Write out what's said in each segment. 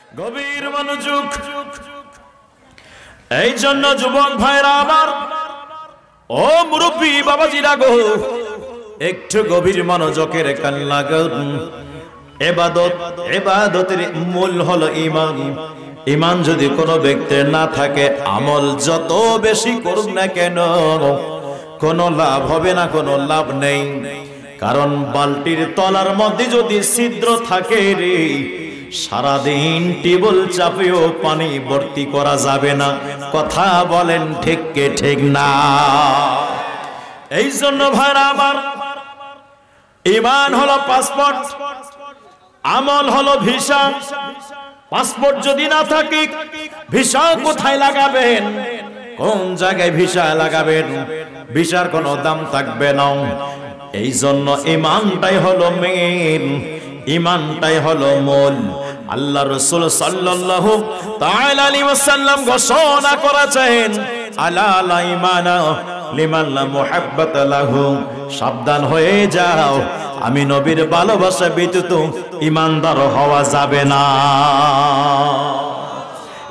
গভীর মনোযোগ। এই জন্য যুবক ভাইরা আমার, ও মুরব্বী বাবাজিরা গো, একটু গভীর মনোযোগের কান লাগান। ইবাদতের মূল হলো ঈমান। ঈমান যদি কোনো ব্যক্তির না থাকে, আমল যত বেশি করুক না কেন কোনো লাভ হবে না, কোনো লাভ নেই। কারণ বালতির তলার মধ্যে যদি ছিদ্র থাকে রে, সারাদিন টেবল চাপেও পানি ভর্তি করা যাবে না। কথা বলেন ঠিক কে ঠিক না? এই জন্য ভাইরা আমার, ঈমান হলো পাসপোর্ট, আমল হলো ভিসা। পাসপোর্ট যদি না থাকে, ভিসা কোথায় লাগাবেন? কোন জায়গায় ভিসা লাগাবেন? ভিসার কোনো দাম থাকবে না। এই জন্য ঈমানটাই হলো মেন, ঈমানটাই হলো মূল। আল্লাহ রাসূল সাল্লাল্লাহু তাআলা আলাইহি ওয়াসাল্লাম ঘোষণা করেছেন, আলা লা ঈমানা লিমান লা মুহাব্বাতা লাহু। সাবধান হয়ে যাও, আমি নবীর ভালোবাসা ব্যতীত ঈমানদার হওয়া যাবে না।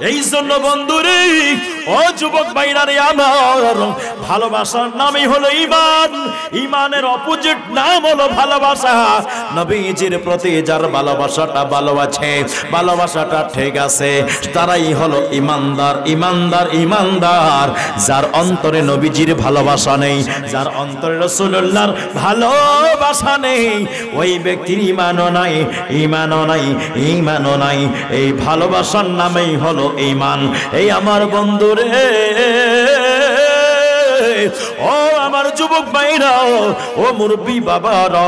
এই জন্য বন্ধুরে, ও যুবক ভাইরা রে আমার, ভালোবাসার নামই হলো ঈমান। ঈমানের অপোজিট নাম হলো ভালোবাসা। নবীজির প্রতি যার ভালোবাসাটা ভালো আছে, ভালোবাসাটা ঠিক আছে, তারাই হলো ঈমানদার। ঈমানদার ঈমানদার যার অন্তরে নবীজির ভালোবাসা নেই, যার অন্তরে রাসূলুল্লাহর ভালোবাসা নেই, ওই ব্যক্তির ঈমানও নাই, ঈমানও নাই, ঈমানও নাই। এই ভালোবাসার নামেই হলো ঈমান। এই আমার বন্ধুরে, ও আমার যুবক ভাইরা, ও মুরব্বী বাবারা,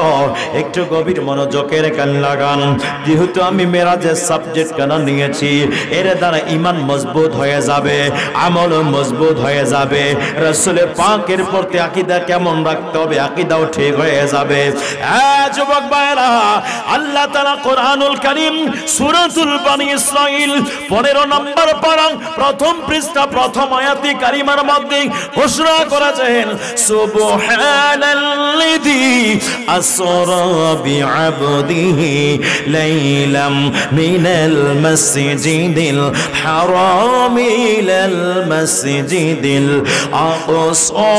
একটু গভীর মনোযোগের কান লাগান। যেহেতু আমি মেরাজের সাবজেক্ট কেন নিয়েছি, এর দ্বারা ঈমান মজবুত হয়ে যাবে, আমল মজবুত হয়ে যাবে। রাসূল পাকের প্রতি আকীদা কেমন রাখতে হবে, আকীদাও ঠিক হয়ে যাবে। যুবক ভাইরা, আল্লাহ তাআলা কোরআনুল কারীম সূরাতুল বনী ইসরাঈল 15 নম্বর পারা, প্রথম পৃষ্ঠা, প্রথম আয়াতে কারিমার মধ্যে ঘোষণা করেছেন, সুবহানাল্লাযী আসরা বিআবদিহি লাইলাম মিনাল মাসজিদিল হারাম ইলাল মাসজিদিল আকসা।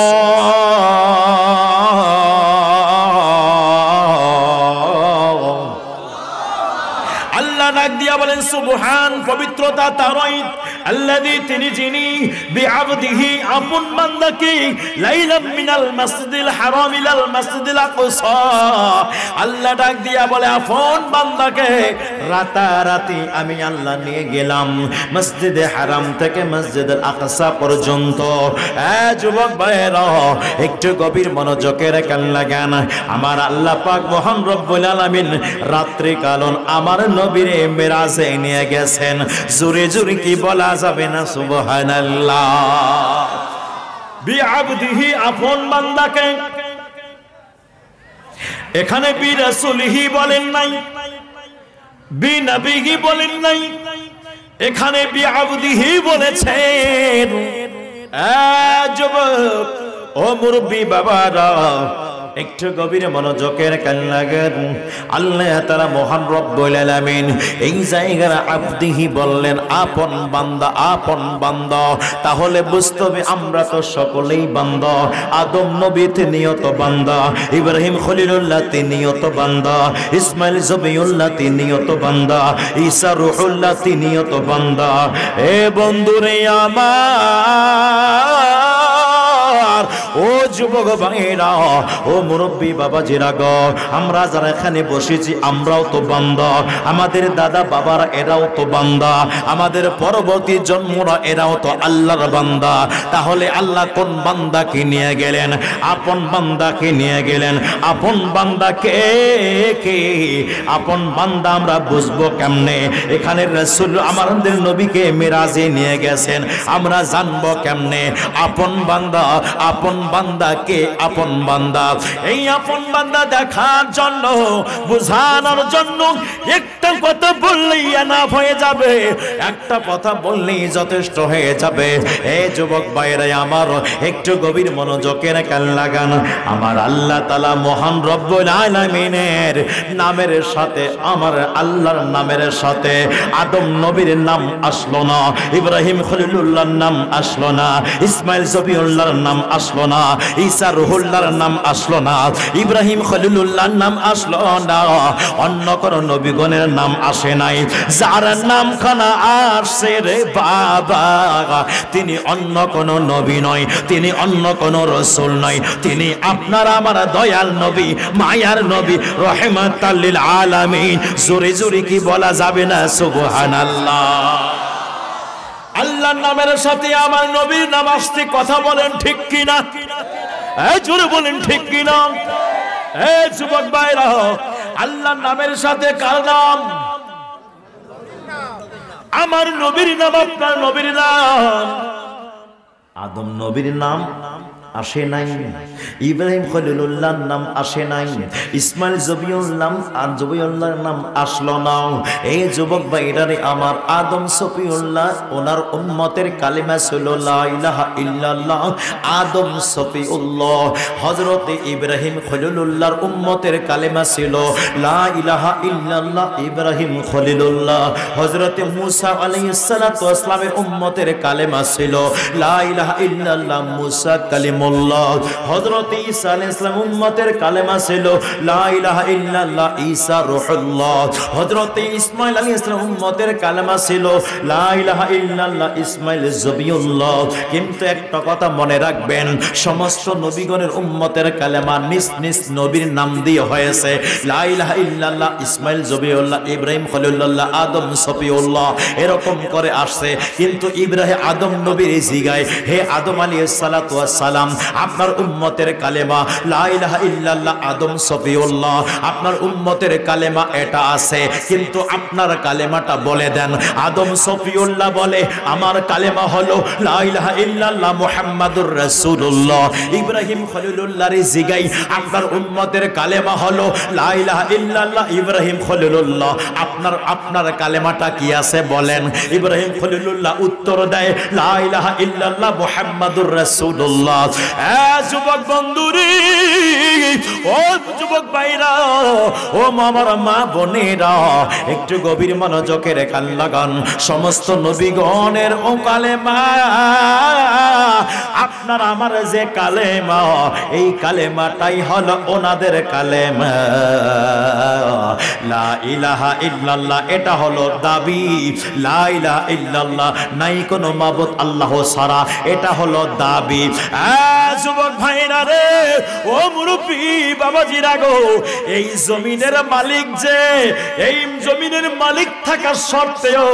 আল্লাহ ডাক দিয়া বলেন, সুবহান, পবিত্রতা তারই, আল্লাযী, তিনি যিনি, বিআবদিহি, আপন বান্দাকে, লাইলাম মিনাল মাসজিদিল হারাম ইলাল মাসজিদিল আকসা। আল্লাহ ডাক দিয়া বলে, আপন বান্দাকে রাতারাতি আমি আল্লাহ নিয়ে গেলাম মসজিদে হারাম থেকে মসজিদুল আকসা পর্যন্ত। যুবক ভাইরা, একটু গভীর মনোযোগের কান লাগান। আমার আল্লাহ পাক মহান রব্বুল আলামিন রাত্রি কালন আমার নবীরে মেরাজে নিয়ে গেছেন। জোরে জোরে কি বলা যাবে না সুবহানাল্লাহ? বিআবদিহি, আপন বান্দাকে। এখানে বি রাসূলিহি বলেন নাই, বি নবীহি বলেন নাই, এখানে বিআবদিহি বলেছেন। যুবক, ও মুরব্বী বাবারা, একটু গভীর মনোযোগের কান লাগান। আল্লাহ তাআলা মহান রব্বুল আলামিন এই জায়গার আবদিহি বললেন, আপন বান্দা, আপন বান্দা। তাহলে বুঝতে হবে আমরা তো সকলেই বান্দা। আদম নবী তিনিও তো বান্দা, ইব্রাহিম খলিলুল্লাহ তিনিও তো বান্দা, ইসমাইল জবিউল্লাহ তিনিও তো বান্দা, ঈসা রূহুল্লাহ তিনিও তো বান্দা। এ বন্ধুরে আমার, ও যুবক ভাইরা, ও মুরব্বী বাবাজিরা গো, আমরা যারা এখানে বসেছি আমরাও তো বান্দা, আমাদের দাদা বাবারা এরাও তো বান্দা, আমাদের পরবর্তী জন্মরা এরাও তো আল্লাহর বান্দা। তাহলে আল্লাহ কোন বান্দাকে নিয়ে গেলেন? আপন বান্দাকে নিয়ে গেলেন। আপন বান্দাকে কে? আপন বান্দা আমরা বুঝবো কেমনে? এখানে রাসূল আমাদের নবীকে মেরাজে নিয়ে গেছেন, আমরা জানবো কেমনে আপন বান্দা? আপন বান্দা কে আপন বান্দা। এই আপন বান্দা দেখার জন্য, বোঝানোর জন্য একটা কথা বললেই এনাফ হয়ে যাবে, একটা কথা বললেই যথেষ্ট হয়ে যাবে। এই যুবক ভাইরা আমার, একটু গভীর মনোযোগের কান লাগান। আমার আল্লাহ তাআলা মহান রব্বুল আলামিনের নামের সাথে, আমার আল্লাহর নামের সাথে আদম নবীর নাম আসলো না, ইব্রাহিম খলিলুল্লাহর নাম আসলো না, ইসমাইল জবিউল্লাহর নাম আসলো না, ঈসা রুহুল্লাহর নাম আসলো না, ইব্রাহিম খলিলুল্লাহর নাম আসলো না, অন্য কোন নবীগণের নাম আসে নাই। যার নামখানা আসছে রে বাবা, তিনি অন্য কোন নবী নয়, তিনি অন্য কোন রাসূল নয়, তিনি আপনার আমার দয়াল নবী, মায়ার নবী, রাহমাতাল লিল আলামিন। জোরে জোরে কি বলা যাবে না সুবহানাল্লাহ? আল্লাহর নামের সাথে আমার নবীর নাম আসছে, কথা বলেন ঠিক কিনা? এই জোরে বলেন ঠিক কিনা? এই যুবক ভাইরা, আল্লাহর নামের সাথে কার নাম? আমার নবীর নাম, আপনার নবীর নাম। আদম নবীর নাম আসে নাই, ইব্রাহিম খলিলুল্লাহর নাম আসে নাই, ইসমাইল জবিউল্লাহর নাম আসলো না। এই যুবক ভাইরারে আমার, আদম সফিউল্লাহ ওনার উম্মতের কালিমা ছিল লা ইলাহা ইল্লাল্লাহ, আদম সফিউল্লাহ। হযরতে ইব্রাহিম খলিলুল্লাহর উম্মতের কালিমা ছিল লা ইলাহা ইল্লাল্লাহ, ইব্রাহিম খলিলুল্লাহ। হযরতে মূসা আলাইহিস সালাতু ওয়াস সালামের উম্মতের কালিমা ছিল লা ইলাহা ইল্লাল্লাহ, মূসা কালিমুল্লাহ। হযরত ঈসা আলাইহিস সালাম উম্মতের কালেমা ছিল লা ইলাহা ইল্লাল্লাহ, ঈসা রূহুল্লাহ। হযরত ইসমাঈল আলাইহিস সালাম উম্মতের কালেমা ছিল লা ইলাহা ইল্লাল্লাহ, ইসমাঈল জবিউল্লাহ। কিন্তু একটা কথা মনে রাখবেন, সমস্ত নবীগণের উম্মতের কালেমা নিজ নিজ নবীর নাম দিয়ে হয়েছে। লা ইলাহা ইল্লাল্লাহ, ইসমাঈল জবিউল্লাহ, ইব্রাহিম খলিলুল্লাহ, আদম সফিউল্লাহ, এরকম করে আসছে। কিন্তু ইব্রাহিম আদম নবীর জিগায়, হে আদম আলাইহিস সালাতু ওয়াস সালাম, আপনার উম্মতের কালেমা লা ইলাহা ইল্লাল্লাহ, আদম সফিউল্লাহ, আপনার উম্মতের কালেমা এটা আছে, কিন্তু আপনার কালেমাটা বলে দেন। আদম সফিউল্লাহ বলে, আমার কালেমা হলো লা ইলাহা ইল্লাল্লাহ, মুহাম্মাদুর রাসূলুল্লাহ। ইব্রাহিম খলিলুল্লাহর জিগাই, আপনার উম্মতের কালেমা হলো লা ইলাহা ইল্লাল্লাহ, ইব্রাহিম খলিলুল্লাহ, আপনার কালেমাটা কি আছে বলেন। ইব্রাহিম খলিলুল্লাহ উত্তর দেয়, লা ইলাহা ইল্লাল্লাহ, মুহাম্মাদুর রাসূলুল্লাহ। যুবক বন্ধুরে, ও যুবক ভাইরা, ও আমার মা বোনেরা, একটু গভীর মনোযোগের কান লাগান। সমস্ত নবীগণের ও কালেমা, আপনার আমার যে কালেমা, এই কালেমাটাই হলো ওনাদের কালেমা। লা ইলাহা ইল্লাল্লাহ, এটা হলো দাবি। লা ইলাহা ইল্লাল্লাহ, নাই কোনো মাবুদ আল্লাহ ছাড়া, এটা হলো দাবি। যুবক ভাইরা রে, ও মুরব্বি বাবাজিরা গো, এই জমিনের মালিক যে, এই জমিনের মালিক থাকার সত্ত্বেও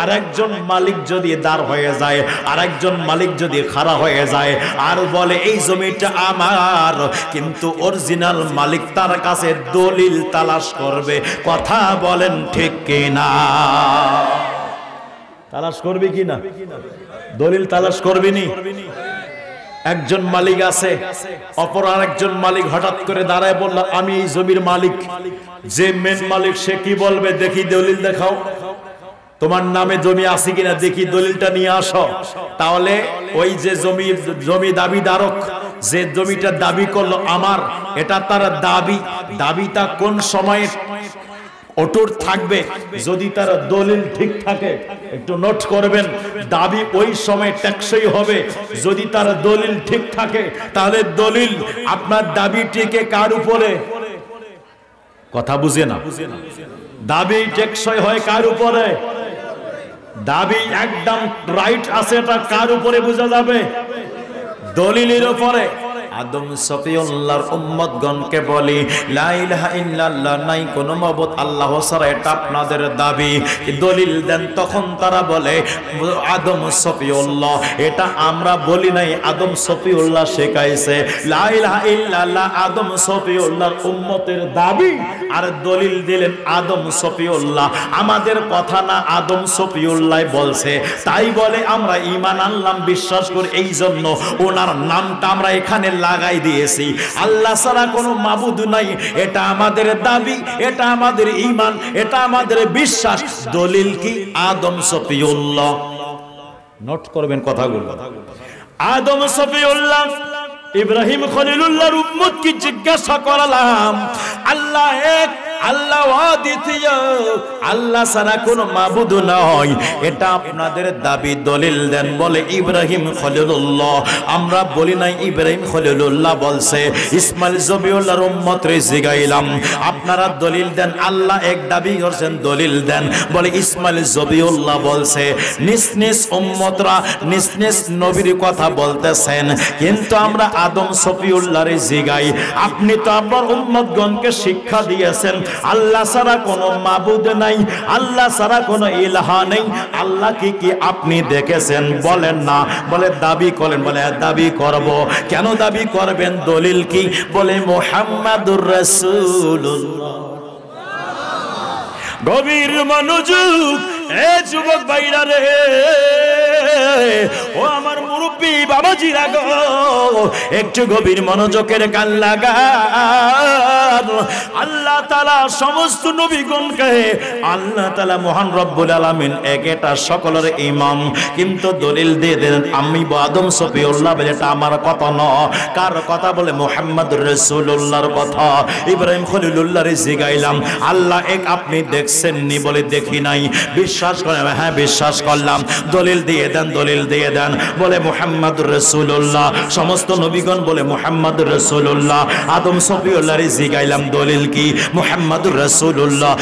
আরেকজন মালিক যদি দাঁড় হয়ে যায়, আরেকজন মালিক যদি খাড়া হয়ে যায় আর বলে এই জমিটা আমার, কিন্তু অরিজিনাল মালিক তার কাছে দলিল তালাশ করবে। কথা বলেন ঠিক কিনা? তালাশ করবে কিনা? দলিল তালাশ করবি নি? একজন মালিক আছে, অপর আরেকজন মালিক হঠাৎ করে দাঁড়ায় বলল, আমি এই জমির মালিক। যে মেন মালিক সে কি বলবে, দেখি দলিল দেখাও, তোমার নামে জমি আছে কিনা দেখি, দলিলটা নিয়ে আসো। তাহলে ওই যে জমি দাবিদারক, যে জমিটা দাবি করলো আমার, এটা তার দাবি। দাবিটা কোন সময়ে অটুট থাকবে? যদি তার দলিল ঠিক থাকে। একটু নোট করবেন, দাবি ওই সময় টেকসই হবে যদি তার দলিল ঠিক থাকে। তাহলে দলিল, আপনার দাবি টিকে কার উপরে? কথা বুঝে না? দাবি টেকসই হয় কার উপরে? দাবি একদম রাইট আছে, এটা কার উপরে বোঝা যাবে? দলিলের উপরে। আদম সফিউল্লাহর উম্মতগণকে বলি লা ইলাহা ইল্লাল্লাহ, নাই কোনো মাবুদ আল্লাহ ছাড়া, এটা আপনাদের দাবি, দলিল দেন। তখন তারা বলে আদম সফিউল্লাহ, এটা আমরা বলি নাই, আদম সফিউল্লাহ শেখাইছে। লা ইলাহা ইল্লাল্লাহ আদম সফিউল্লাহর উম্মতের দাবি, আর দলিল দিলেন আদম সফিউল্লাহ, আমাদের কথা না, আদম সফিউল্লাহ বলছে, তাই বলে আমরা ঈমান আনলাম, বিশ্বাস করি, এই জন্য ওনার নামটা আমরা এখানে লাগাই দিয়েছি। আল্লাহ ছাড়া কোনো মাবুদ নাই, এটা আমাদের দাবি, এটা আমাদের ঈমান, এটা আমাদের বিশ্বাস। দলিল কি? আদম সফিউল্লাহ। নোট করবেন কথাগুলো। আদম সফিউল্লাহ ইব্রাহিম খলিলুল্লাহর উম্মত কি জিজ্ঞাসা করলাম, আল্লাহ এক, আল্লাহ অদ্বিতীয়, আল্লাহ ছাড়া কোনো মাবুদ নয়, এটা আপনাদের দাবি, দলিল দেন। বলে ইব্রাহিম খলিলুল্লাহ, আমরা বলি নাই, ইব্রাহিম খলিলুল্লাহ বলছে। ইসমাইল জবিউল্লাহর উম্মতরে জিগাইলাম, আপনারা দলিল দেন, আল্লাহ এক দাবি করছেন, দলিল দেন। বলে ইসমাইল জবিউল্লাহ বলছে। নিজ নিজ উম্মতরা নিজ নিজ নবীর কথা বলতেছেন, কিন্তু আমরা আদম সফিউল্লাহরে জিগাই, আপনি তো আপনার উম্মতগণকে শিক্ষা দিয়েছেন আল্লাহ ছাড়া কোনো মাবুদ নাই, আল্লাহ ছাড়া কোনো ইলাহা নেই, আল্লাহ কি কি আপনি দেখেছেন? বলেন না। বলে দাবি করেন। বলে দাবি করব। কেন দাবি করবেন? দলিল কি? বলে মুহাম্মাদুর রাসূলুল্লাহ। গভীর মনোযোগ এ যুবক ভাইরা রে, ও আমার মুরব্বী বাবাজিরা গো, একটু গভীর মনোযোগের কান লাগান। আল্লাহ তাআলা সমস্ত নবীগণকে, আল্লাহ তাআলা মহান রব্বুল আলামিন একটা সকলের ইমাম, কিন্তু দলিল দিয়ে দেন আমি আদম সফিউল্লাহ বলে, এটা আমার কথা নয়। কার কথা? বলে মুহাম্মদুর রাসূলুল্লাহর কথা। ইব্রাহিম খলিলুল্লাহরে জিগাইলাম, আল্লাহ এক, আপনি দেখছেন নি? বলে দেখি নাই। বিশ্বাস করেন? হ্যাঁ বিশ্বাস করলাম। দলিল দিয়ে দেন, দলিল দিয়ে দেন। বলে মুহাম্মদুর রাসূলুল্লাহ। সমস্ত নবীগণ বলে মুহাম্মদুর রাসূলুল্লাহ। আদম সফিউল্লাহরে জিগাইলাম, দলিল কি? মুহাম্মদুর রাসূলুল্লাহ।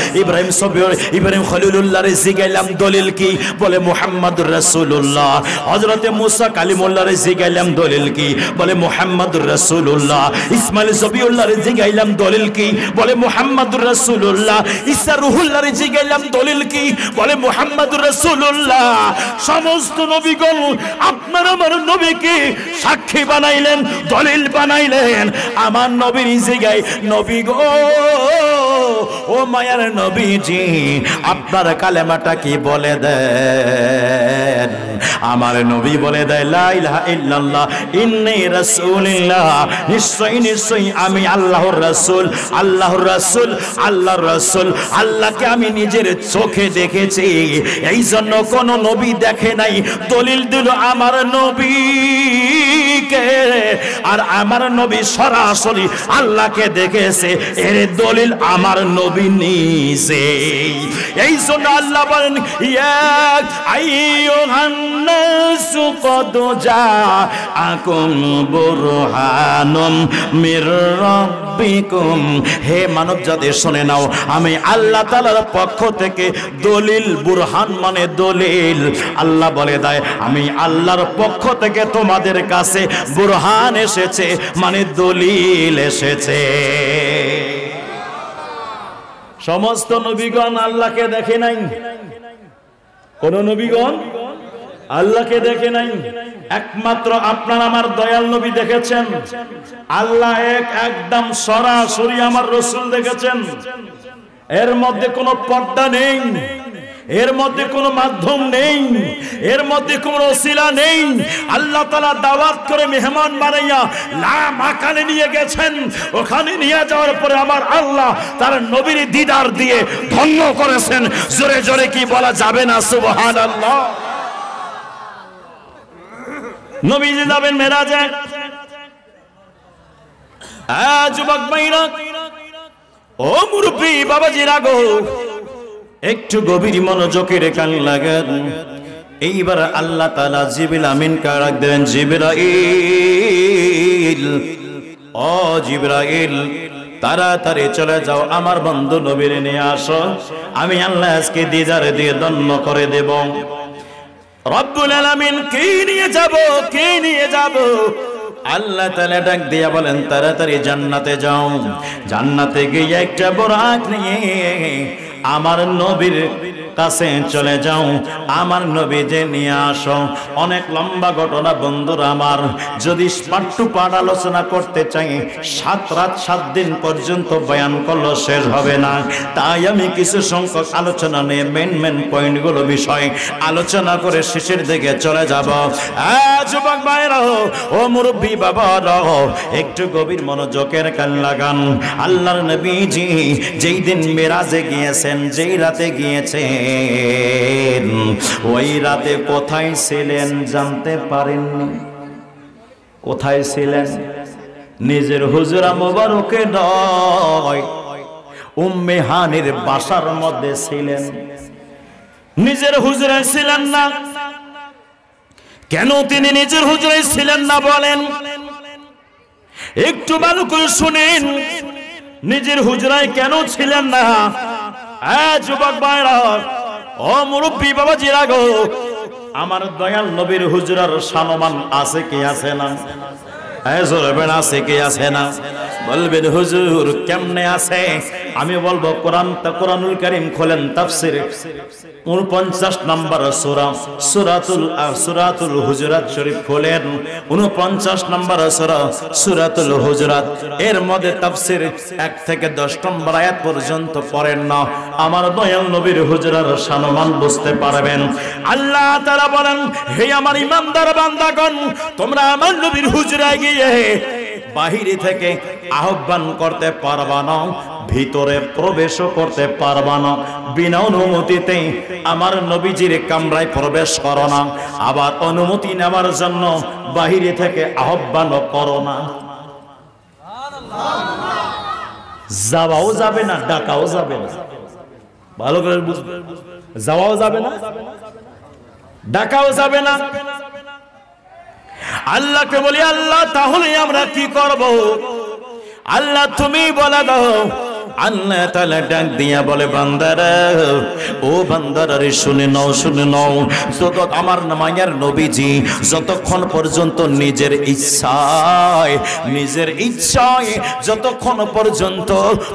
ইব্রাহিম খলিলুল্লাহরে জিগাইলাম, দলিল কি? বলে মুহাম্মদুর রাসূলুল্লাহ। হযরতে মুসা কালিমুল্লাহরে জিগাইলাম, দলিল কি? বলে মুহাম্মদুর রাসূলুল্লাহ। ইসমাইল জবিউল্লাহরে জিগাইলাম, দলিল কি? বলে মুহাম্মদুর রাসূলুল্লাহ। ঈসা রূহুল্লাহরে জিগাইলাম, দলিল কি? বলে মুহাম্মদুর রাসূলুল্লাহ। সমস্ত নবীগণ আপনার আমার নবীকে সাক্ষী বানাইলেন, দলিল বানাইলেন। আমার নবীর জিগাই, নবী গো, ও মায়ার নবীজি, আপনার কালেমাটা কি বলে দেন। আমার নবী বলে দেয়, লা ইলাহা ইল্লাল্লাহ ইন্নী রাসূলুল্লাহ, নিশ্চয়ই নিশ্চয়ই আমি আল্লাহর রাসূল, আল্লাহর রাসূল, আল্লাহর রাসূল। আল্লাহকে আমি নিজের চোখে দেখেছি, এই জন্য কোন নবী দেখে নাই। দলিল দিল আমার নবীকে, আর আমার নবী সরাসরি আল্লাহকে দেখেছে, এর দলিল আমার নবী নিজে। এই জন্য আল্লাহ বলেন, ইয়া আইয়ুহান নাসু ক্বাদ জাআকুম বুরহানুম মির রাব্বিকুম। হে মানব জাতি শুনে নাও, আমি আল্লাহ তাআলার পক্ষ থেকে দলিল, বুরহান মানে দলিল। আল্লাহ বলে দেয়, আমি আল্লাহর পক্ষ থেকে তোমাদের কাছে বুরহান এসেছে, মানে দলিল এসেছে। সমস্ত নবীগণ আল্লাহকে দেখে নাই, কোন নবীগণ আল্লাহকে দেখে নাই, একমাত্র আপনার আমার দয়াল নবী দেখেছেন। আল্লাহ এক, একদম সরাসরি আমার রাসূল দেখেছেন। এর মধ্যে কোনো পর্দা নেই, এর মধ্যে কোনো মাধ্যম নেই, এর মধ্যে কোনো ওসিলা নেই। আল্লাহ তাআলা দাওয়াত করে মেহমান বানাইয়া লা মাকানে নিয়ে গেছেন। ওখানে নিয়ে যাওয়ার পরে আমার আল্লাহ তার নবীর দিদার দিয়ে ধন্য করেছেন। জোরে জোরে কি বলা যাবে না সুবহানাল্লাহ? নবীজি যাবেন মেরাজে। যুবক ভাইরা, ও মুরব্বি বাবাজিরা গো, একটু গভীর মনোযোগের কান লাগান। এইবার আল্লাহ তাআলা জিবরিল আমিন কারাক দেন, জিবরাইল, ও জিবরাইল, তাড়াতাড়ি চলে যাও, আমার বন্ধু নবীর নিয়ে আসো, আমি আল্লাহ আজকে দিদার দিয়ে ধন্য করে দেব। রব্বুল আলামিন, কে নিয়ে যাব, কে নিয়ে যাব? আল্লাহ তাআলা ডাক দিয়া বলেন তাড়াতাড়ি জান্নাতে যাও। জান্নাতে গিয়ে একটা বুরাক নিয়ে আমার নবীর কাছে চলে যাও, আমার নবী যে নিয়ে আসো। অনেক লম্বা ঘটনা বন্ধুরা আমার, যদি পার্ট টু পার্ট আলোচনা করতে চাই 7 রাত 7 দিন পর্যন্ত বয়ান করলে শেষ হবে না। তাই আমি কিছু সংখ্যক আলোচনা নিয়ে মেন পয়েন্টগুলো বিষয় আলোচনা করে শেষের দিকে চলে যাব। যুবক ভাইরা ও মুরব্বী বাবারা, একটু গভীর মনোযোগের কান লাগান। আল্লাহর নবীজি যেই দিন মেরাজে গিয়েছেন, যেই রাতে গিয়েছেন, ওই রাতে কোথায় ছিলেন জানতে পারেননি? কোথায় ছিলেন? নিজের হুজরা মোবারকে নয়, উম্মে হানির বাসার মধ্যে ছিলেন। নিজের হুজরায় ছিলেন না। কেন তিনি নিজের হুজরায় ছিলেন না বলেন? একটু ভালো করে শুনেন, নিজের হুজরায় কেন ছিলেন না? যুবক ভাইরা ও মুরব্বী বাবাজিরা গো, আমার দয়াল নবীর হুজরার সম্মান আছে কি আছে না? জোরবেন আছে কি আছে না? বলবেন হুজুর কেমনে আছে? আমি বলবো কোরআনুল কারীম খোলেন, তাফসীর 49 নম্বর সূরা সূরাতুল হুজুরাত শরীফ খোলেন। 49 নম্বর সূরা সূরাতুল হুজুরাত, এর মধ্যে তাফসীর 1 থেকে 10 নম্বর আয়াত পর্যন্ত পড়েন না, আমার দয়াল নবীর হুজরার সম্মান বুঝতে পারবেন। আল্লাহ তাআলা বলেন, হে আমার ইমানদার বান্দাগণ, তোমরা আমার নবীর হুজরায় গিয়ে বাহিরে থেকে আহ্বান করতে পারবা না, ভিতরে প্রবেশও করতে পারবা না। বিনা অনুমতিতে আমার নবীজির কামরায় প্রবেশ করো না, আবার অনুমতি নেওয়ার জন্য বাহিরে থেকে আহ্বানও করো না। যাওয়াও যাবে না, ডাকাও যাবে না। ভালো করে বুঝবে, যাওয়াও যাবে না, ডাকাও যাবে না। আল্লাহকে বলি, আল্লাহ তাহলে আমরা কি করব? আল্লাহ তুমি বলে দাও। আল্লাহ তাআলা ডাক দিয়া বলে, বান্দারা ও বান্দারা রে, শুনে নাও শুনে নাও। যত আমার মায়ের নবীজি যতক্ষণ পর্যন্ত নিজের ইচ্ছায় যতক্ষণ পর্যন্ত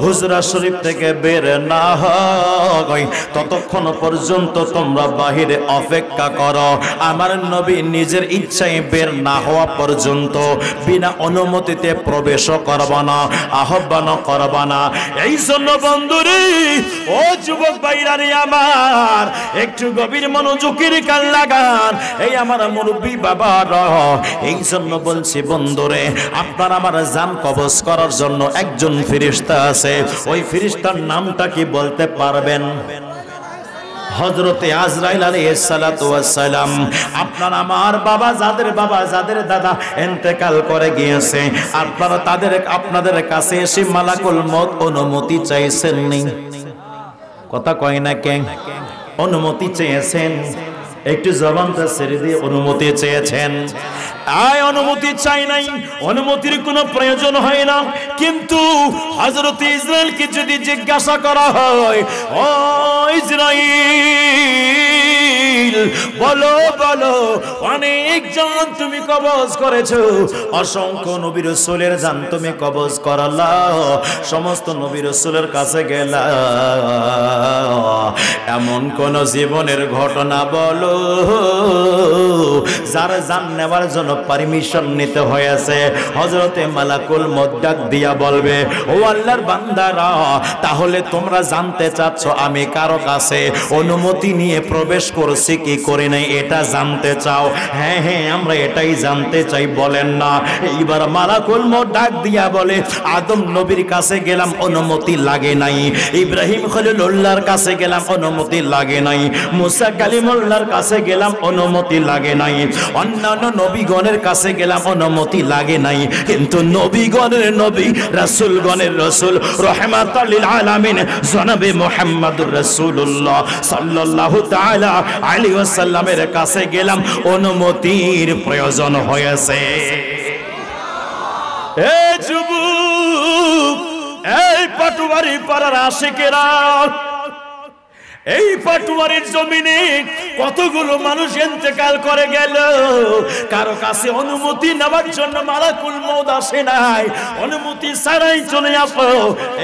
হুজরা শরীফ থেকে বের না হয়, ততক্ষণ পর্যন্ত তোমরা বাহিরে অপেক্ষা করো। আমার নবী নিজের ইচ্ছায় বের না হওয়া পর্যন্ত বিনা অনুমতিতে প্রবেশও করবা না, আহ্বানও করবা না। এই জন্য বন্ধুরে ও যুবক ভাইরা রে আমার, একটু গভীর মনোযোগের কান লাগান। এই আমার মুরব্বী বাবারা, এই জন্য বলছি বন্ধুরে, আপনার আমার জান কবজ করার জন্য একজন ফেরেশতা আছে। ওই ফেরেশতার নামটা কি বলতে পারবেন? হযরতে আজরাইল আলাইহিস সালাতু ওয়াস সালাম। আপনার আমার বাবা, যাদের দাদা ইন্তেকাল করে গিয়েছে, আপনারা আপনাদের কাছে এসে মালাকুল মউত অনুমতি চাইছেন নি? কথা কয় না কেন? অনুমতি চেয়েছেন। একটু জবানটা ছেড়ে দিয়ে অনুমতি চেয়েছেন। অনুমতি চাই নাই, অনুমতির কোনো প্রয়োজন হয় না। কিন্তু হযরত ইসরাইলকে যদি জিজ্ঞাসা করা হয়, ও ইসরাইল বলো বলো, অনেক জান তুমি কবজ করেছো, অসংখ্য নবী রাসূলের জান তুমি কবজ করালা, সমস্ত নবী রাসূলের কাছে গেলা, এমন কোন জীবনের ঘটনা বলো যার জান নেওয়ার জন্য পারমিশন নিতে হয়েছে? হযরতে মালাকুল মউত ডাক দিয়া বলবে, ও আল্লাহর বান্দারা, তাহলে তোমরা জানতে চাচ্ছ আমি কারো কাছে অনুমতি নিয়ে প্রবেশ করছি কি করে নাই, এটা জানতে চাও? হ্যাঁ হ্যাঁ, আমরা এটাই জানতে চাই, বলেন না। এইবার মালাকুল মউত ডাক দিয়া বলে, আদম নবীর কাছে গেলাম, অনুমতি লাগে নাই। ইব্রাহিম খলিলুল্লাহর কাছে গেলাম, অনুমতি লাগে নাই। মুসা কালিমুল্লাহর কাছে গেলাম, অনুমতি লাগে নাই। অন্যান্য নবীগণের কাছে গেলাম, অনুমতি লাগে নাই। কিন্তু নবীগণের নবী, রাসূলগণের রাসূল, রাহমাতাল লিল আলামিন জনাবে মুহাম্মদুর রাসূলুল্লাহ সাল্লাল্লাহু তাআলা আলাইহি ওয়াসাল্লামের কাছে গেলাম, অনুমতির প্রয়োজন হয়েছে। এই যুবক, এই পাটুয়ারি পাড়ার আশিকেরা, এই পাটুয়ারির জমিনে কতগুলো মানুষ ইন্তেকাল করে গেল, কারো কাছে অনুমতি নেওয়ার জন্য মালাকুল মউত আসে নাই, অনুমতি ছাড়াই চলে আসো।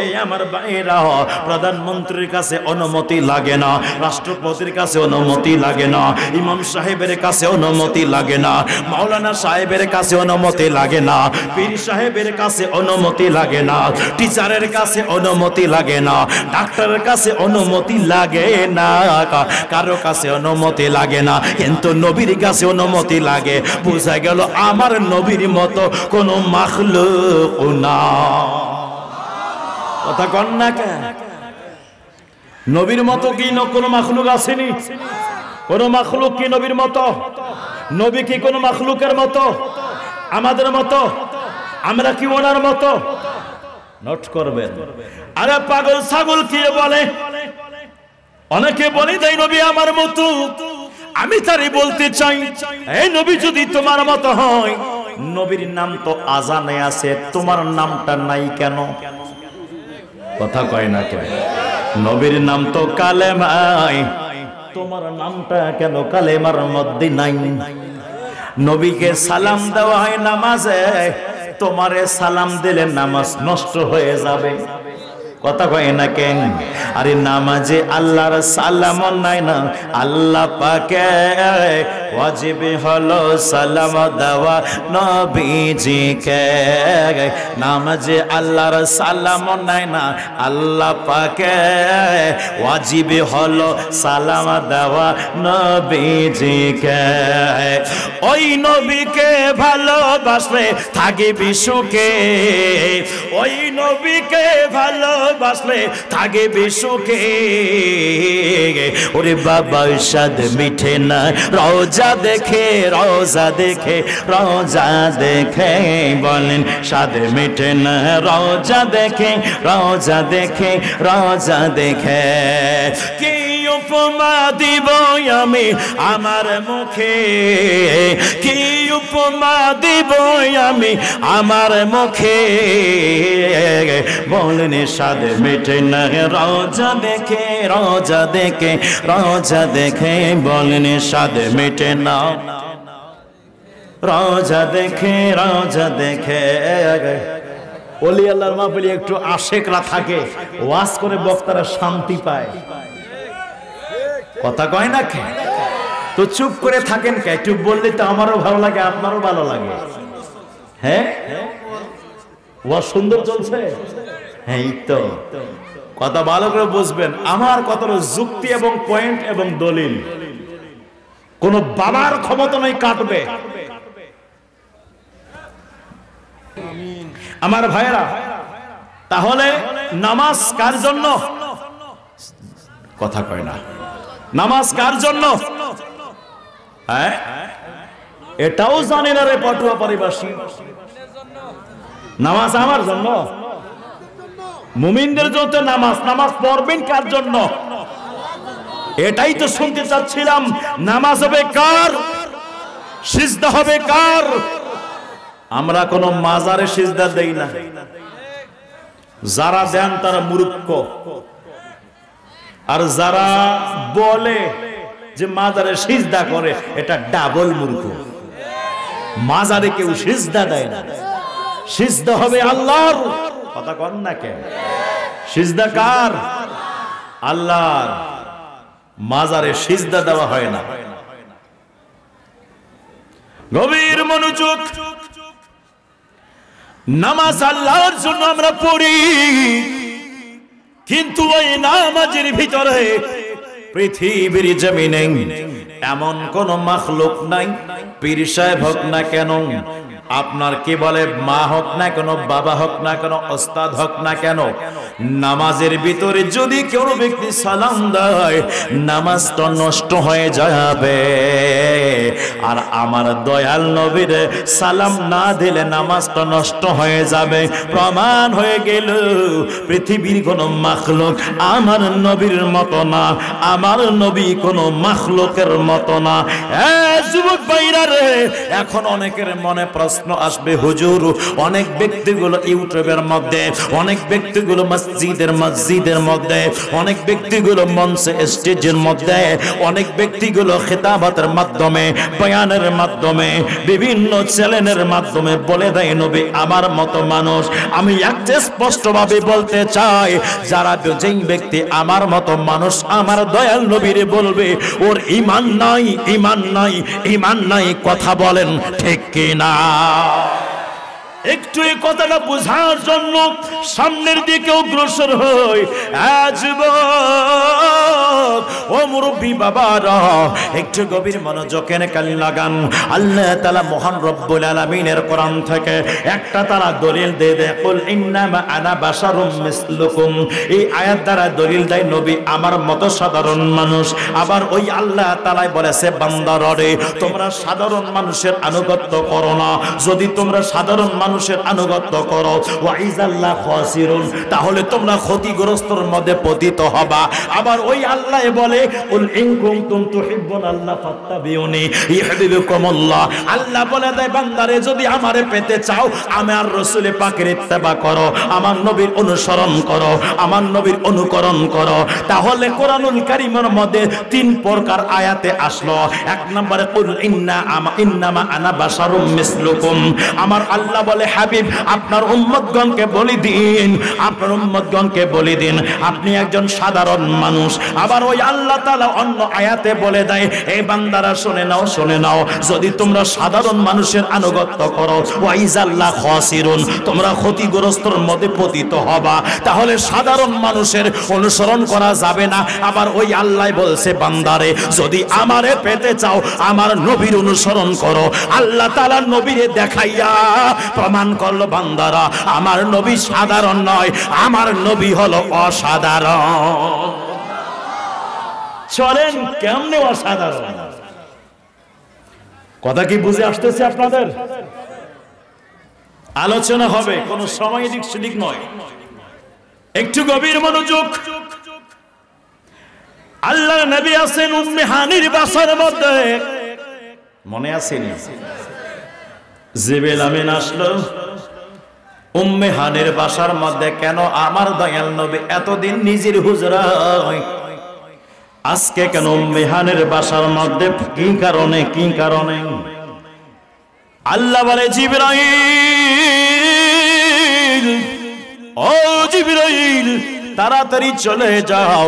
এই আমার ভাইরা, প্রধানমন্ত্রীর কাছে অনুমতি লাগে না, রাষ্ট্রপতির কাছে অনুমতি লাগে না, ইমাম সাহেবের কাছে অনুমতি লাগে না, মাওলানা সাহেবের কাছে অনুমতি লাগে না, পীর সাহেবের কাছে অনুমতি লাগে না, টিচারের কাছে অনুমতি লাগে না, ডাক্তারের কাছে অনুমতি লাগে না, কারো কাছে অনুমতি লাগে না, কিন্তু নবীর কাছে অনুমতি লাগে। বোঝা গেল আমার নবীর মতো কোন মাখলুক না। কথা কন না কেন? নবীর মতো কি কোন মাখলুক আসেনি? কোন মাখলুক কি নবীর মতো? নবী কি কোন মাখলুকের মতো? আমাদের মতো? আমরা কি ওনার মতো? নোট করবেন। আরে পাগল ছাগল কি বলে? অনেকে বলে দেয় নবী আমার মতো। আমি তারই বলতে চাই, এই নবী যদি তোমার মতো হয়, নবীর নাম তো আজানে আছে, তোমার নামটা নাই কেন? কথা কয় না কেন? নবীর নাম তো কালেমায়, তোমার নামটা কেন কালেমার মধ্যে নাই? নবীকে সালাম দেওয়া হয় নামাজে, তোমারে সালাম দিলে নামাজ নষ্ট হয়ে যাবে। কথা কয় না কেন? আরে নামাজে আল্লাহর সালাম নাই না, আল্লাহ পাকে ওয়াজিব হলো সালাম দেওয়া নবীজিকে। নামাজে আল্লাহর সালাম নাই না, আল্লাহ পাকে ওয়াজিব হলো সালাম দেওয়া নবীজিকে। ওই নবীকে ভালোবাসলে থাকবি সুখে, ওই নবীকে ভালোবাসলে থাকবি সুখে। ওরে বাবা সাদ মিঠে না রোজা দেখে, রোজা দেখে, রোজা দেখে, বলেন সাদ মিঠে না রোজা দেখে, রোজা দেখে, রোজা দেখে। কি উপমা দিব আমি আমার মুখে, কি উপমা দিব আমি আমার মুখে, বলেন সাদ মিঠে না রোজা দেখে, রোজা দেখে, রোজা দেখে, বলেন সাদ মিঠে না রোজা দেখে, রোজা দেখে। ওলি আল্লাহর মাহফিলে একটু আশেকরা থাকে, ওয়াজ করে বক্তারা শান্তি পায়। কথা কয় না কে? তো চুপ করে থাকেন কে? চুপ বললে তো আমারও ভালো লাগে, আপনারও ভালো লাগে। হ্যাঁ, ওয়াজ সুন্দর চলছে। হ্যাঁ, এই তো কথা ভালো করে বুঝবেন। আমার কথার যুক্তি এবং পয়েন্ট এবং দলিল, কোন বাবার ক্ষমতা নেই কাটবে। আমার ভাইরা, তাহলে নামাজ কার জন্য? কথা কয় না। নামাজ কার জন্য? হ্যাঁ, এটাও জানে না রে পটুয়া পরিবাসী। নামাজ আমার জন্য, মুমিনদের জন্য নামাজ। নামাজ পড়বেন কার জন্য? এটাই তো শুনতে চাচ্ছিলাম। নামাজ হবে কার? সিজদা হবে কার? আমরা কোন মাজারে সিজদা দেই না। যারা দেন তারা মূর্খ, আর যারা বলে যে মাজারে সিজদা করে, এটা ডাবল মূর্খ। মাজারে কেউ সিজদা দেয় না, সিজদা হবে আল্লাহর। কথা কন না কেন? সিজদা কার? আল্লাহর। মাজারে সিজদা দেওয়া হয় না। গভীর মনোযোগ। নামাজ আল্লাহর জন্য আমরা পড়ি, কিন্তু ওই নামাজের ভিতরে পৃথিবীর জমিনে এমন কোন মাখলুক নাই, পীর সাহেব হোক না কেন, আপনার কি বলে মা হোক না কেন, বাবা হোক না কেন, ওস্তাদ হোক না কেন, নামাজের ভিতরে যদি কেউ ব্যক্তি সালাম দেয়, নামাজটা নষ্ট হয়ে যাবে। আর আমার দয়াল নবীর সালাম না দিলে নামাজটা নষ্ট হয়ে যাবে। প্রমাণ হয়ে গেল পৃথিবীর কোন মাখলুক আমার নবীর মতো না, আমার নবী কোন মাখলুকের মতো না। যুবক ভাইরা রে, এখন অনেকের মনে প্রশ্ন আসবে, হুজুর অনেক ব্যক্তিগুলো ইউটিউবের মধ্যে, অনেক ব্যক্তিগুলো মসজিদের মধ্যে, অনেক ব্যক্তিগুলো মঞ্চে স্টেজের মধ্যে, অনেক ব্যক্তিগুলো খেতাবাতের মাধ্যমে, বয়ানের মাধ্যমে, বিভিন্ন চ্যানেলের মাধ্যমে বলে দেয় নবী আমার মতো মানুষ। আমি একটা স্পষ্টভাবে বলতে চাই, যারা যেই ব্যক্তি আমার মতো মানুষ আমার দয়াল নবীরে বলবে ওর ঈমান নাই, ঈমান নাই, ঈমান নাই, কথা বলেন ঠিক কি না? একটু এই কথাটা বোঝার জন্য সামনের দিকে অগ্রসর হই। ও মুরব্বী বাবারা, একটু গভীর মনোযোগের কান লাগান। আল্লাহ তাআলা মহান রব্বুল আলামিনের কোরআন থেকে একটা তারা দলিল দিয়ে দেয়, কুল ইন্নামা আনা বাশারুম মিসলুকুম। এই আয়াত দ্বারা দলিল দেয় নবী আমার মতো সাধারণ মানুষ। আবার ওই আল্লাহ তাআলাই বলেছে, বান্দারে তোমরা সাধারণ মানুষের আনুগত্য করো না। যদি তোমরা সাধারণ মানুষের আনুগত্য করো, ওয়াইজাল্লাহ খাসিরুন, তাহলে তোমরা ক্ষতিগ্রস্তর মধ্যে পতিত হবা। আবার ওই আল্লাহ বলে, কুল ইন কুনতুম তুহিব্বুনাল্লাহ ফাত্তাবিউনি ইউহিব্বুকুমুল্লাহ। আল্লাহ বলে দেয়, বান্দারে যদি আমারে পেতে চাও আমার রাসূল পাকের ইত্তেবা করো, আমার নবীর অনুসরণ করো, আমার নবীর অনুকরণ করো। তাহলে কোরআনুল কারীমের মধ্যে তিন প্রকার আয়াতে আসলো। এক নম্বরে কুল ইন্নামা আনা বাশারুম মিসলুকুম। আমার আল্লাহ বলে, হাবিব আপনার উম্মতগণকে বলে দিন, আপনার উম্মতগণকে বলে দিন আপনি একজন সাধারণ মানুষ। আবার ওই আল্লাহ তাআলা অন্য আয়াতে বলে দেয়, এই বান্দারা শুনে নাও, শুনে নাও, যদি তোমরা সাধারণ মানুষের আনুগত্য করো, ওয়াইজাল্লাহ খাসিরুন, তোমরা ক্ষতিগ্রস্তর মধ্যে পতিত হবা। তাহলে সাধারণ মানুষের অনুসরণ করা যাবে না। আবার ওই আল্লাহ বলছে, বান্দারে যদি আমারে পেতে চাও আমার নবীর অনুসরণ করো। আল্লাহ তাআলা নবীরে দেখাইয়া প্রমাণ করলো, বান্দারা আমার নবী সাধারণ নয়, আমার নবী হলো অসাধারণ। চলেন কেমনে অসাধারণ? কথা কি বুঝে আসতেছে আপনাদের? আলোচনা হবে, কোন সময় এদিক সেদিক নয়, একটু গভীর মনোযোগ। আল্লাহ নবী আছেন উম্মে হানির বাসার মধ্যে, মনে আছে নি? জিবরিল আমিন আসলো উম্মে হানির বাসার মধ্যে। কেন? আমার দয়াল নবী এতদিন নিজের হুজরায়, আজকে কেন উম্মে হানির বাসার মধ্যে? কি কারণে? কি কারণে? আল্লাহ বলে, জিবরাইল, ও জিবরাইল তাড়াতাড়ি চলে যাও,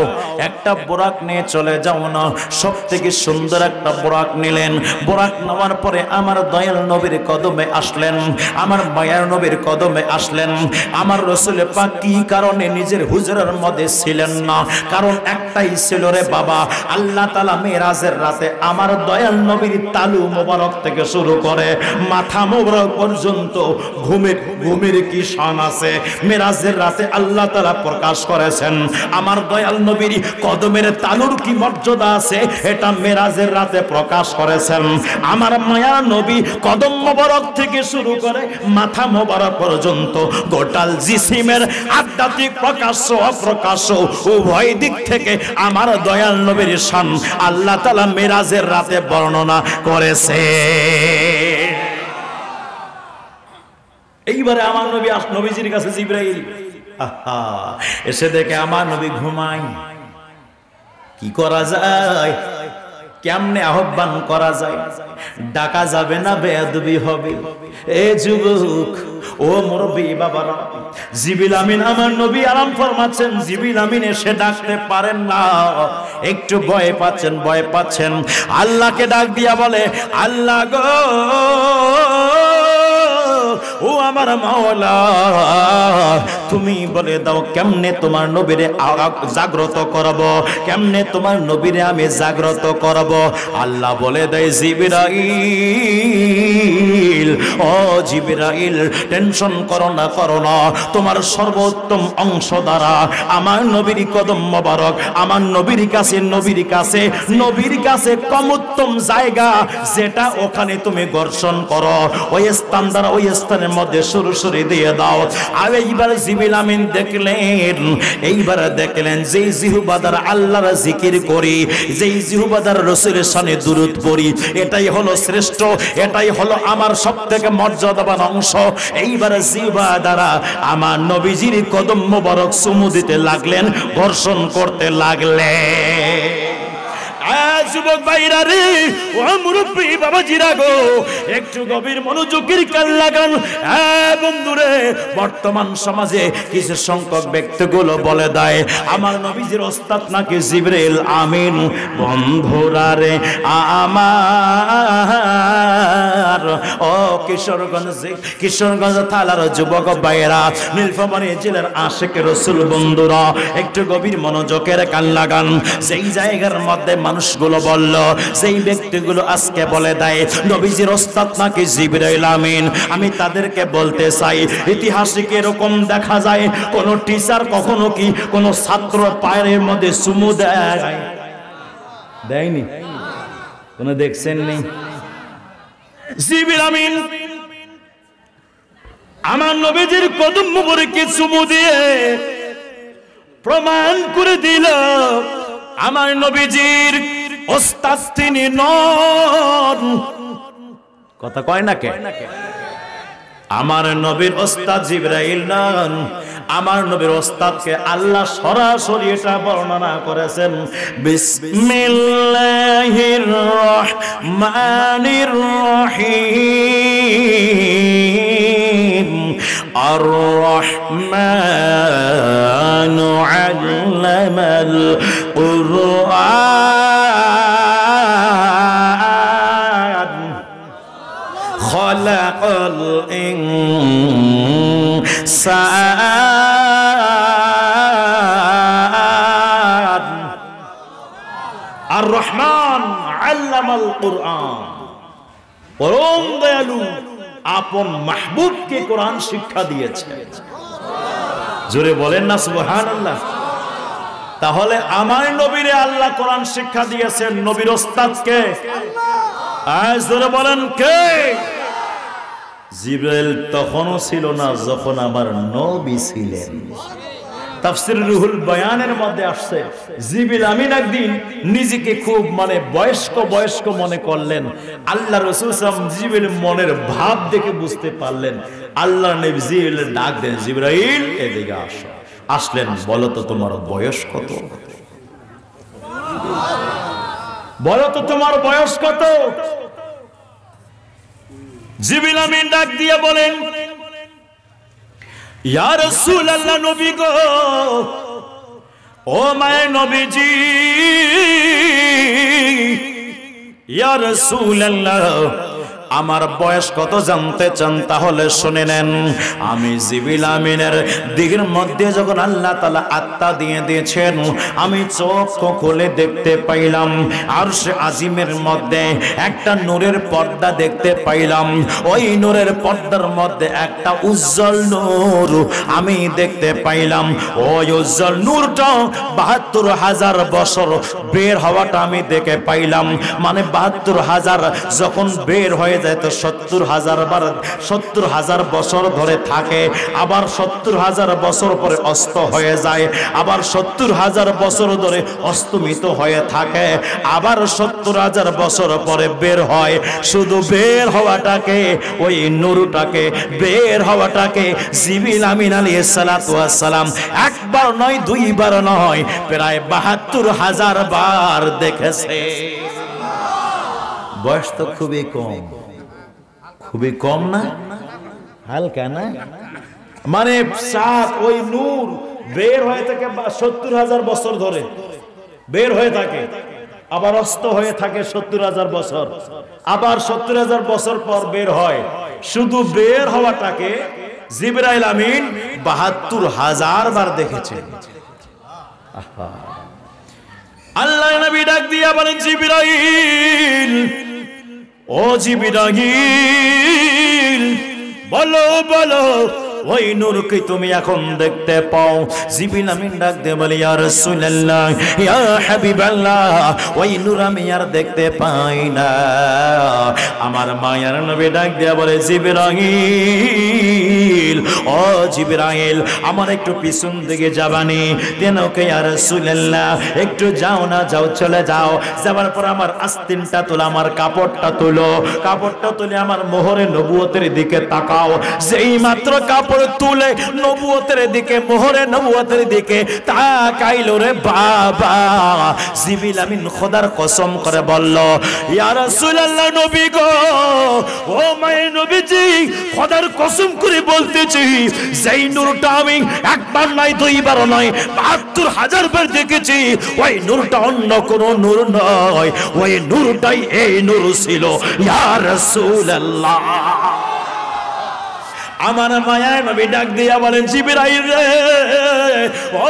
একটা বোরাক নিয়ে চলে যাও না। সব থেকে সুন্দর একটা বোরাক নিলেন। বোরাক নেওয়ার পরে আমার দয়াল নবীর কদমে আসলেন, আমার মায়ার নবীর কদমে আসলেন। আমার রাসূল পাক কি কারণে নিজের হুজরার মধ্যে ছিলেন না? কারণ একটাই ছিল রে বাবা, আল্লাহ তাআলা মেরাজের রাতে আমার দয়াল নবীর তালু মোবারক থেকে শুরু করে মাথা মোবারক পর্যন্ত ঘুমের কি শান আছে। মেরাজের রাতে আল্লাহ তাআলা প্রকাশ করেছেন আমার দয়াল নবীর কদমের তালুর কি মর্যাদা আছে, এটা মেরাজের রাতে প্রকাশ করেছেন। আমার মায়ার নবী কদম মোবারক থেকে শুরু করে মাথা মোবারক পর্যন্ত গোটাল জিসিমের আধ্যাত্মিক প্রকাশ্য অপ্রকাশ্য উভয় দিক থেকে আমার দয়াল নবীর শান আল্লাহ তাআলা মেরাজের রাতে বর্ণনা করেছে। এইবারে আমার নবী নবীজির কাছে জিবরাইল এসে দেখে আমার নবী ঘুমায়। কি করা যায়? কেমনে আহ্বান করা যায়? ডাকা যাবে না, বেয়াদবি হবে। এ যুবক, ও মুরব্বী বাবারা, জিবরিল আমিন আমার নবী আরাম ফরমাচ্ছেন। জিবরিল আমিন এসে ডাকতে পারেন না, একটু ভয় পাচ্ছেন। আল্লাহকে ডাক দিয়া বলে, আল্লাহ গো, ও আমার মাওলা, তুমি বলে দাও কেমনে তোমার নবীরে জাগ্রত করব, কেমনে তোমার নবীরে আমি জাগ্রত করব। আল্লাহ বলে দেয়, জিবরাইল, ও জিবরাইল, টেনশন করো না, তোমার সর্বোত্তম অংশ দ্বারা আমার নবীর কদম মোবারক, আমার নবীর কাছে কমোত্তম জায়গা যেটা, ওখানে তুমি ঘর্ষণ করো। ওই স্থান দ্বারা ওই স্থানের মধ্যে সরাসরি দিয়ে দাও। আর এইবার জিবরিল আমিন দেখলেন যেই জিহ্বা দ্বারা আল্লাহর জিকির করি, যেই জিহ্বা দ্বারা রাসূলের শানে দুরূদ পড়ি, এটাই হলো শ্রেষ্ঠ, এটাই হলো আমার সব সবথেকে মর্যাদাবান অংশ। এইবার জিহ্বা দ্বারা আমার নবীজির কদম মোবারক চুমু দিতে লাগলেন, ঘর্ষণ করতে লাগলেন। যুবক ভাইরা রে, ও মুরব্বী বাবাজিরা গো, একটু গভীর মনোযোগের কান লাগান। বন্ধুরে, বর্তমান সমাজে কিছু সংখ্যক ব্যক্তিগুলো বলে দেয় আমার নবীজির ওস্তাদ নাকি জিবরাইল আমিন। বন্ধুরা রে আমার, ও কিশোরগঞ্জ থানার যুবক ভাইরা, নীলফামারী জেলার আশিক রাসূল বন্ধুরা, একটু গভীর মনোযোগের কান লাগান। যেই জায়গার মধ্যে মানুষগুলো বলল, সেই ব্যক্তিগুলো আজকে বলে দেয় নবীজির ওস্তাদ নাকি জিবরাইল আমিন, আমি তাদেরকে বলতে চাই, ইতিহাসে এরকম দেখা যায় কোন টিচার কখনো কি কোন ছাত্র পায়ের মধ্যে চুমু দেয়নি? কোন দেখছেন নি? জিবরাইল আমিন আমার নবীজির কদম মোবারকে চুমু দিয়ে প্রমাণ করে দিল আমার নবীজির ওস্তাদ তিনি নন। কথা কয় না কে? আমার নবীর ওস্তাদ জিবরাইল নন, আমার নবীর ওস্তাদকে আল্লাহ সরাসরি এটা বর্ণনা করেছেন, বিসমিল্লাহির রহমানির রহিম, আর রহমানু আল্লামাল কুরআন, খালাকাল ইনসান, আর রহমান আল্লামাল কুরআন, পরম দয়ালু আপন মাহবুবকে কোরআন শিক্ষা দিয়েছে। জোরে বলেন না সুবহানাল্লাহ। তাহলে আমার নবীরে আল্লাহ কোরআন শিক্ষা দিয়েছেন, নবীর ওস্তাদ কে? আজ জোরে বলেন কে? জিবরাইল তখনও ছিল না যখন আমার নবী ছিলেন। তাফসীর রুহুল বয়ানের মধ্যে আসছে, জিবরাইল আমিন একদিন নিজেকে খুব বয়স্ক মনে করলেন। আল্লাহ রাসূল সাল্লাল্লাহু আলাইহি ওয়াসাল্লাম জিবরাইল মনের ভাব দেখে বুঝতে পারলেন। আল্লাহ নবী জিবরাইল ডাক দেন, জিবরাইল এদিকে আসো। আসলেন, বলো তো তোমার বয়স কত? বলো তো তোমার বয়স কত? জিবরাইল আমিন ডাক দিয়ে বলেন, ইয়া রাসূলুল্লাহ, নবী গো, ও মায়ের নবীজি, ইয়া রাসূলুল্লাহ, আমার বয়স কত জানতে চান? তাহলে শুনে নেন। আমি জিবরিল আমিনের দিকের মধ্যে যখন আল্লাহ তাআলা আত্মা দিয়ে দিয়েছেন, আমি চোখ খুলে দেখতে পাইলাম আরশে আজিমের মধ্যে একটা নূরের পর্দা দেখতে পাইলাম। ওই নূরের পর্দার মধ্যে একটা উজ্জ্বল নূর আমি দেখতে পাইলাম। ওই উজ্জ্বল নূরটা ৭২,০০০ বছর বের হওয়াটা আমি দেখে পাইলাম। ৭২,০০০ যখন বের হয়ে যায় তো ৭০,০০০ বছর ধরে থাকে, আবার ৭০,০০০ বছর পরে অস্ত হয়ে যায়, আবার ৭০,০০০ বছর ধরে অস্তমিত হয়ে থাকে, আবার ৭০,০০০ বছর পরে বের হয়। শুধু বের হওয়াটাকে, ওই নূরটাকে, বের হওয়াটাকে জিবরিল আমিন আলাইহিস সালাতু ওয়াস সালাম একবার নয়, দুইবার নয়, প্রায় ৭২,০০০ বার দেখেছে। বয়স তো খুবই কম, খুবই কম না? হালকা না? ওই নূর বের হয়ে থাকে ৭০,০০০ বছর ধরে বের হয়ে থাকে, আবার অস্ত হয়ে থাকে ৭০,০০০ বছর, আবার ৭০,০০০ বছর পর বের হয়। শুধু বের হওয়াটাকে জিবরাইল আমিন ৭২,০০০ বার দেখেছেন। আল্লাহ নবী ডাক দিয়া বলেন, জিবরাইল, ও জিবরাইল, বলো বলো ওই নূরকে তুমি এখন দেখতে পাও। জিবরিল আমিন ডাক দিয়ে বলে ইয়া রাসূলুল্লাহ ইয়া হাবিবাল্লাহ ওই নূর আমি আর দেখতে পাই না। আমার মায়ার নবী ডাক দিয়ে বলে জিবরাইল ও জিবরাইল আমার একটু পিছন দিকে যাবানি। তেনকে ইয়া রাসূলুল্লাহ একটু যাও না, যাও চলে যাও। যাবার পর আমার আস্তিনটা তোলো, আমার কাপড়টা তুলো, কাপড়টা তুলে আমার মোহরে নবুয়তের দিকে তাকাও। যেই মাত্র কাপড় তুলে নবুয়তের দিকে, মোহরে নবুয়তের দিকে তাকাইলো রে বাবা, জিবরিল আমিন খোদার কসম করে বলল ইয়া রাসূলুল্লাহ নবী গো, ও মায়ের নবীজি খোদার কসম করে বলতেছি যেই নূরটা আমি একবার নয় দুইবার নয় ৭২,০০০ বার দেখেছি, ওই নূরটা অন্য কোন নূর নয়, ওই নূরটাই এই নূর ছিল ইয়া রাসূলুল্লাহ। আমার মায়ার নবী ডাক দিয়া বলেন জিবরাইল রে ও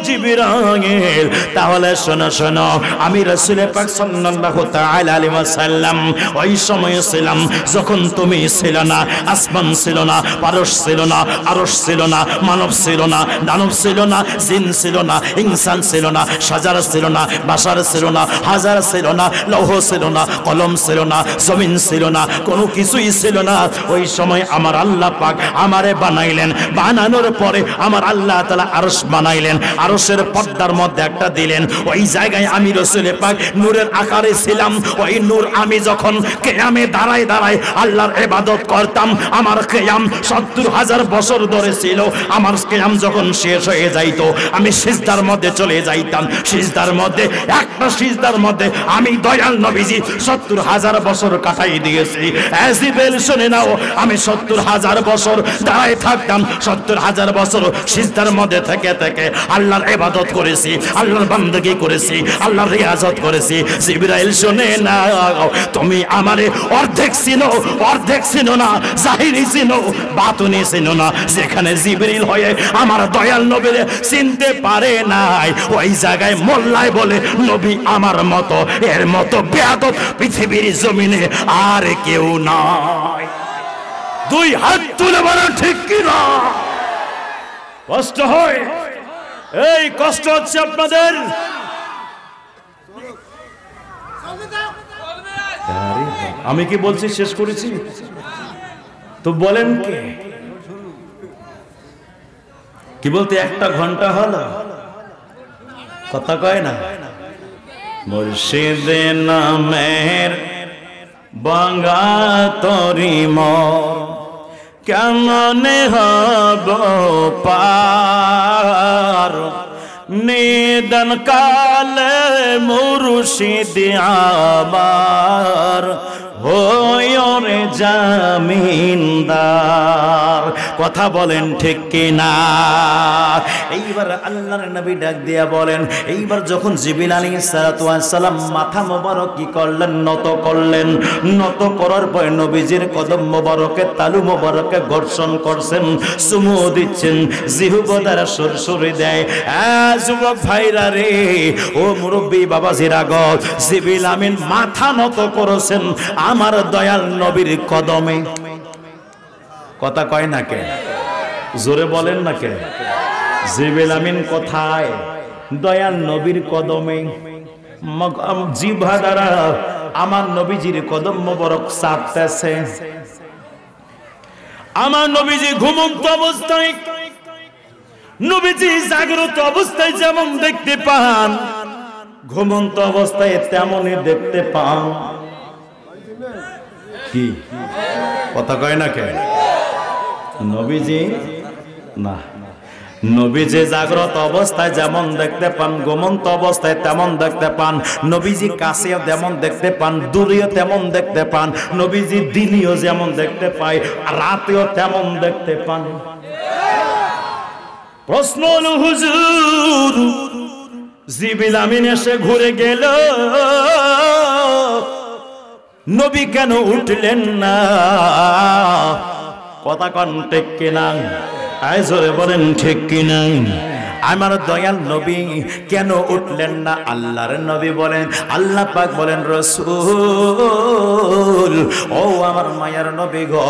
জিবরাইল তাহলে শোনো শোনো, আমি রাসূল পাক সাল্লাল্লাহু তাআলা আলাইহি ওয়াসাল্লাম ওই সময় ছিলাম যখন তুমি ছিল না, আসমান ছিল না, পারস ছিল না, আরশ ছিল না, মানব ছিল না, দানব ছিল না, জিন ছিল না, ইনসান ছিল না, সাজার ছিল না, বাশার ছিল না, হাজার ছিল না, লৌহ ছিল না, কলম ছিল না, জমিন ছিল না, কোনো কিছুই ছিল না। ওই সময় আমার আল্লাহ পাক আমারে বানাইলেন, বানানোর পরে আমার আল্লাহ তাআলা আরশ বানাইলেন, আরশের পর্দার মধ্যে একটা দিলেন। ওই জায়গায় আমি রাসূল পাক নূরের আকারে ছিলাম। ওই নূর আমি যখন কিয়ামে দাঁড়ায় দাঁড়ায় আল্লাহর ইবাদত করতাম, আমার কিয়াম ৭০,০০০ বছর ধরে ছিল। আমার কিয়াম যখন শেষ হয়ে যাইত আমি সিজদার মধ্যে চলে যাইতাম। সিজদার মধ্যে একটা সিজদার মধ্যে আমি দয়াল নবীজি ৭০,০০০ বছর কাটাই দিয়েছি। জিবরিল শুনে নাও, আমি ৭০,০০০ বছর দাঁড়ায় থাকতাম, ৭০,০০০ বছর সিজদার মধ্যে থেকে থেকে আল্লাহর ইবাদত করেছি, আল্লাহর বান্দাগি করেছি, আল্লাহর রিয়াজত করেছি। জিবরাইল শুনে না, তুমি আমারে অর্ধেক চিনো, অর্ধেক চিনো না, জাহিরি চিনো, বাতুনি চিনো না। যেখানে জিবরিল হয়ে আমার দয়াল নবীরে চিনতে পারে নাই, ওই জায়গায় মোল্লায় বলে নবী আমার মতো, এর মতো বেয়াদব পৃথিবীর জমিনে আর কেউ নাই। দুই হাত তুলে বলেন ঠিক কি না? কষ্ট হয়, এই কষ্ট হচ্ছে আপনাদের। আমি কি বলছি শেষ করেছি তো বলেন কে কি বলতে? একটা ঘন্টা হলো, কথা কয় না। মুর্শিদে নামের বাঙ্গা তরি মোর কেমনে হব পার, নিদান কালে মুর্শিদ আমার হইরে জামিনদার। কথা বলেন ঠিক কিনা? এইবার আল্লাহর নবী ডাক দিয়া বলেন, এইবার যখন জিবরিল আলাইহিস সালাতু ওয়াস সালাম মাথা মোবারক কি করলেন, নত করলেন, নত করার পর নবীজির কদম মোবারকে তালু মোবারকে ঘর্ষণ করছেন, চুমু দিচ্ছেন, জিহবা দ্বারা সুরসুরি দেয়। যুবক ভাইরা রে, ও মুরব্বী বাবাজিরা গো, জিবরিল আমিন মাথা নত করেছেন আমার দয়াল নবীর কদমে। কথা কয় না কে? জোরে বলেন না কে? জিবরিল আমিন কোথায়? দয়াল নবীর কদমে। জিহ্বা দ্বারা আমার নবীজির কদম মোবারক চাটতেছে। আমার নবীজি ঘুমন্ত অবস্থায়, নবীজি জাগ্রত অবস্থায় যেমন দেখতে পান, ঘুমন্ত অবস্থায় তেমনই দেখতে পান। কি কথা কয় না কে? নবীজি না, নবীজি জাগ্রত অবস্থায় যেমন দেখতে পান, ঘুমন্ত অবস্থায় তেমন দেখতে পান। নবীজি কাছেও যেমন দেখতে পান, দূরেও তেমন দেখতে পান। নবীজি দিনেও যেমন দেখতে পায়, রাতেও তেমন দেখতে পান। প্রশ্ন হলো হুজুর, জিবরিল আমিন এসে ঘুরে গেল, নবী কেন উঠলেন না? কথা কন ঠিক কিনা? আয় জোরে বলেন ঠিক কিনা? আমার দয়াল নবী কেন উঠলেন না? আল্লাহর নবী বলেন, আল্লাহ পাক বলেন, রাসূল ও আমার মায়ার নবী গো,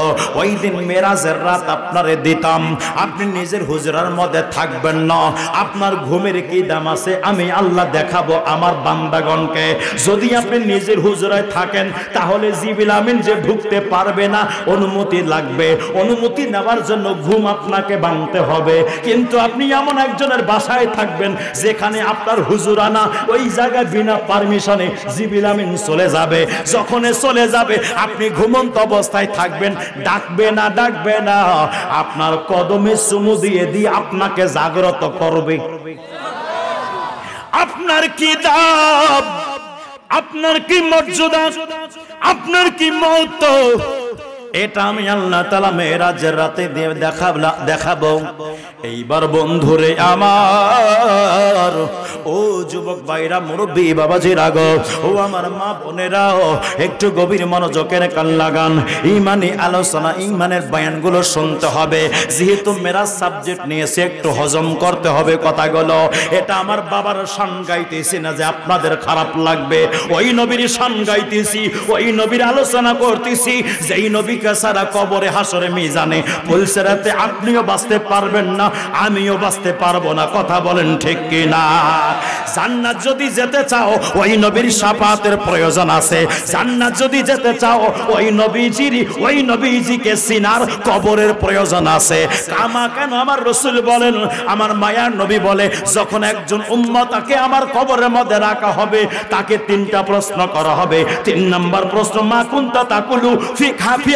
ওই দিন মেরাজের রাত আপনারে দিতাম, আপনি নিজের হুজরার মধ্যে থাকবেন না, আপনার ঘুমের কি দাম আছে আমি আল্লাহ দেখাবো আমার বান্দাগণকে। যদি আপনি নিজের হুজরায় থাকেন তাহলে জিবরিল আমিন যে ঢুকতে পারবে না, অনুমতি লাগবে, অনুমতি নেওয়ার জন্য ঘুম আপনাকে ভাঙতে হবে। কিন্তু আপনি এমন একজনের বাসায় থাকবেন যেখানে আপনার হুজুরানা, ওই জায়গায় বিনা পারমিশনে জিবরিল আমিন চলে যাবে। যখন চলে যাবে আপনি ঘুমন্ত অবস্থায় থাকবেন, ডাকবে না, আপনার কদমে চুমু দিয়ে আপনাকে জাগ্রত করবে। আপনার কি দাম, আপনার কি মর্যাদা, আপনার কি মহত্ব, এটা আমি আল্লাহ তাআলা মেরাজের রাতে দিয়ে দেখাবো। এইবার বন্ধুরে আমার, ও যুবক ভাইরা, মুরব্বী বাবাজিরা গো, ও আমার মা বোনেরা, একটু গভীর মনোযোগের কান লাগান। ঈমানি আলোচনা, ঈমানের বয়ানগুলো শুনতে হবে। যেহেতু মেরাজ সাবজেক্ট নিয়েছে, একটু হজম করতে হবে কথাগুলো। এটা আমার বাবার শান গাইতেছি না যে আপনাদের খারাপ লাগবে, ওই নবীর শান গাইতেছি, ওই নবীর আলোচনা করতেছি, যেই নবী সারা কবরে হাসরে মিজানে পুলসেরাতে আপনিও বাঁচতে পারবেন না, আমিও বাঁচতে পারবো না। কথা বলেন ঠিক কি না? জান্নাত যদি যেতে চাও ওই নবীর শাফাতের প্রয়োজন আছে। জান্নাত যদি যেতে চাও ওই নবীজিকে চিনার কবরের প্রয়োজন আছে। কামা কেন আমার রাসূল বলেন, আমার মায়ার নবী বলে, যখন একজন উম্মতকে আমার কবরের মধ্যে রাখা হবে তাকে তিনটা প্রশ্ন করা হবে। 3 নাম্বার প্রশ্ন, মা কুনতা তাকুলু ফি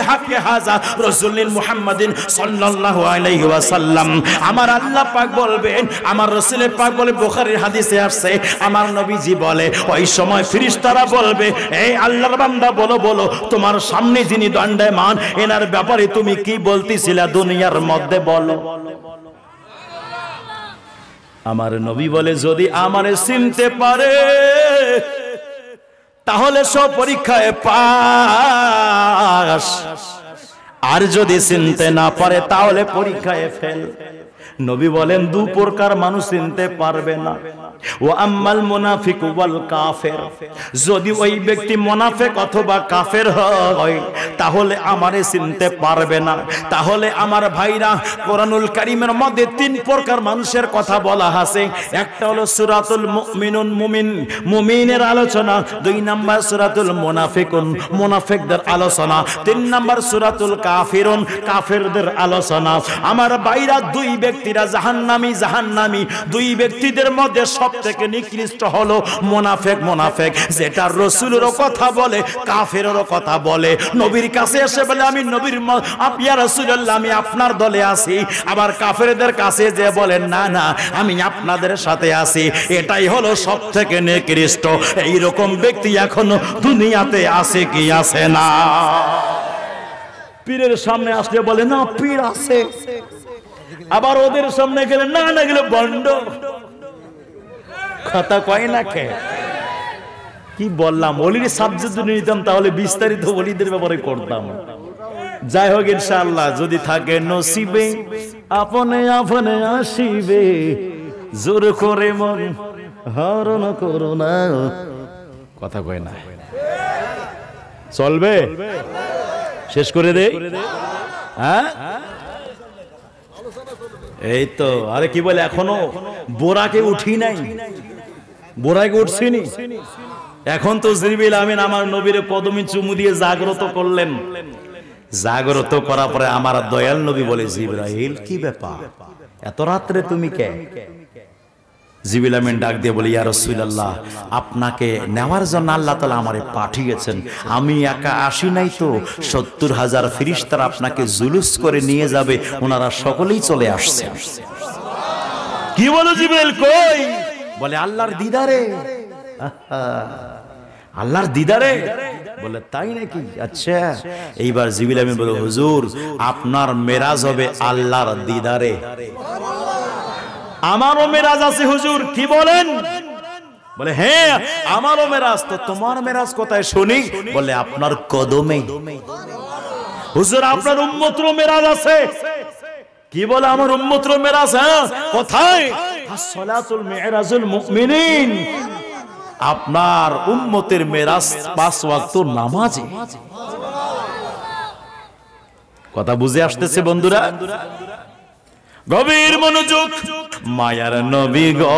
হাক্কি হাযা রাসূলুল্লাহ মুহাম্মাদিন সাল্লাল্লাহু আলাইহি ওয়াসাল্লাম। আমার আল্লাহ পাক বলবেন, আমার রাসূল পাক বলে, বুখারীর হাদিসে আসছে, আমার নবীজি বলে, ওই সময় ফেরেশতারা বলবে, এই আল্লাহর বান্দা বলো তোমার সামনে যিনি দণ্ডায়মান এনার ব্যাপারে তুমি কি বলতেছিলা দুনিয়ার মধ্যে বলো। আমার নবী বলে, যদি আমারে চিনতে পারে তাহলে সব পরীক্ষায় পাস, আর যদি চিনতে না পারে তাহলে পরীক্ষায় ফেল। নবী বলেন, 2 প্রকার মানুষ চিনতে পারবে না। ওয়া আম্মাল মুনাফিক ওয়াল কাফের, যদি ওই ব্যক্তি মুনাফিক অথবা কাফের হয় তাহলে আমারে চিনতে পারবে না। তাহলে আমার ভাইরা, কোরআনুল কারীমের মধ্যে 3 প্রকার মানুষের কথা বলা আছে। একটা হলো সূরাতুল মুমিনুন, মুমিনের আলোচনা। 2 নাম্বার সূরাতুল মুনাফিকুন, মুনাফিকদের আলোচনা। 3 নাম্বার সূরাতুল কাফিরুন, কাফেরদের আলোচনা। আমার ভাইরা, 2 ব্যক্তিরা জাহান্নামী। 2 ব্যক্তিদের মধ্যে সবথেকে নিকৃষ্ট হলো মুনাফিক, যেটা রাসূলেরও কথা বলে, কাফেরেরও কথা বলে। নবীর কাছে এসে বলে, আমি নবীর ইয়া রাসূলুল্লাহ, আমি আপনার দলে আছি। আবার কাফেরদের কাছে যে বলেন, না আমি আপনাদের সাথে আছি। এটাই হলো সবথেকে নিকৃষ্ট। এই রকম ব্যক্তি এখনো দুনিয়াতে আছে কি আছে না? পীরের সামনে আসলে বলে, না পীর আছে, আবার ওদের সামনে গেলে না গেলে বন্ড। কথা কয় না কে? কি বললাম, ওলির সাবজেক্ট যদি নিতাম তাহলে বিস্তারিত ওলিদের ব্যাপারে করতাম। যাই হোক, ইনশাআল্লাহ যদি থাকে নসিবে, আপনে আসিবে, জোর করে মন হরণ করো না। কথা কয় না, চলবে? শেষ করে দে। হ্যাঁ, এই তো। আরে কি বলে, এখনো বোরাকে উঠি নাই, বোরাকে উঠছিনি। এখন তো জিবরিল আমিন আমার নবীর কদমে চুমু দিয়ে জাগ্রত করলেন। জাগ্রত করার পরে আমার দয়াল নবী বলে, জিবরাইল কি ব্যাপার, এত রাত্রে তুমি কে? জিবরিল আমিন ডাক দিয়ে বলে, ইয়া রাসূলুল্লাহ, আপনাকে নেওয়ার জন্য আল্লাহ তাআলা আমারে পাঠিয়েছেন। আমি একা আসি নাই তো, ৭০,০০০ ফেরেশতারা আপনাকে জুলুস করে নিয়ে যাবে, ওনারা সকলেই চলে আসছে। কি বলো জিবরিল, কই? বলে, আল্লাহর দিদারে। আল্লাহর দিদারে? বলে, তাই নাকি? আচ্ছা। এইবার জিবরিল আমিন বলে, হুজুর, আপনার মেরাজ হবে আল্লাহর দিদারে। আমারও মেরাজ আছে হুজুর। কি বলেন? বলে, হ্যাঁ আমারও মেরাজ। তো তোমার মেরাজ কোথায় শুনি? বলে, আপনার কদমে। হুজুর, আপনার উম্মতেরও মেরাজ আছে। কি বলে, আমার উম্মতেরও মেরাজ? হ্যাঁ, কোথায়? as-salatul mi'rajul mu'minin, আপনার উম্মতের মেরাজ 5 ওয়াক্ত নামাজে। কথা বুঝে আসতেছে বন্ধুরা? গভীর মনোযোগ। মায়ার নবী গো,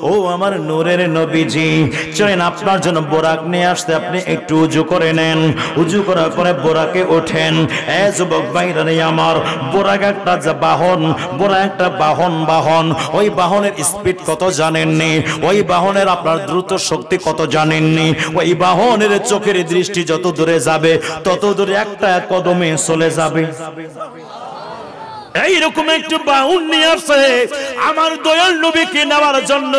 ও আমার নূরের নবীজি, চলেন আপনার জন্য বোরাক নিয়ে আসতে, আপনি একটু উজু করে নেন। উজু করার পরে বোরাকে ওঠেন। এ যুবক ভাইরা রে আমার, বোরাক একটা বাহন, বোরাক একটা বাহন। ওই বাহনের স্পিড কত জানেননি? ওই বাহনের আপনার দ্রুত শক্তি কত জানেননি? ওই বাহনের চোখের দৃষ্টি যত দূরে যাবে তত দূরে একটা কদমে চলে যাবে। এইরকম একটু বাহন নিয়ে আসে আমার দয়াল নবীকে নেওয়ার জন্য।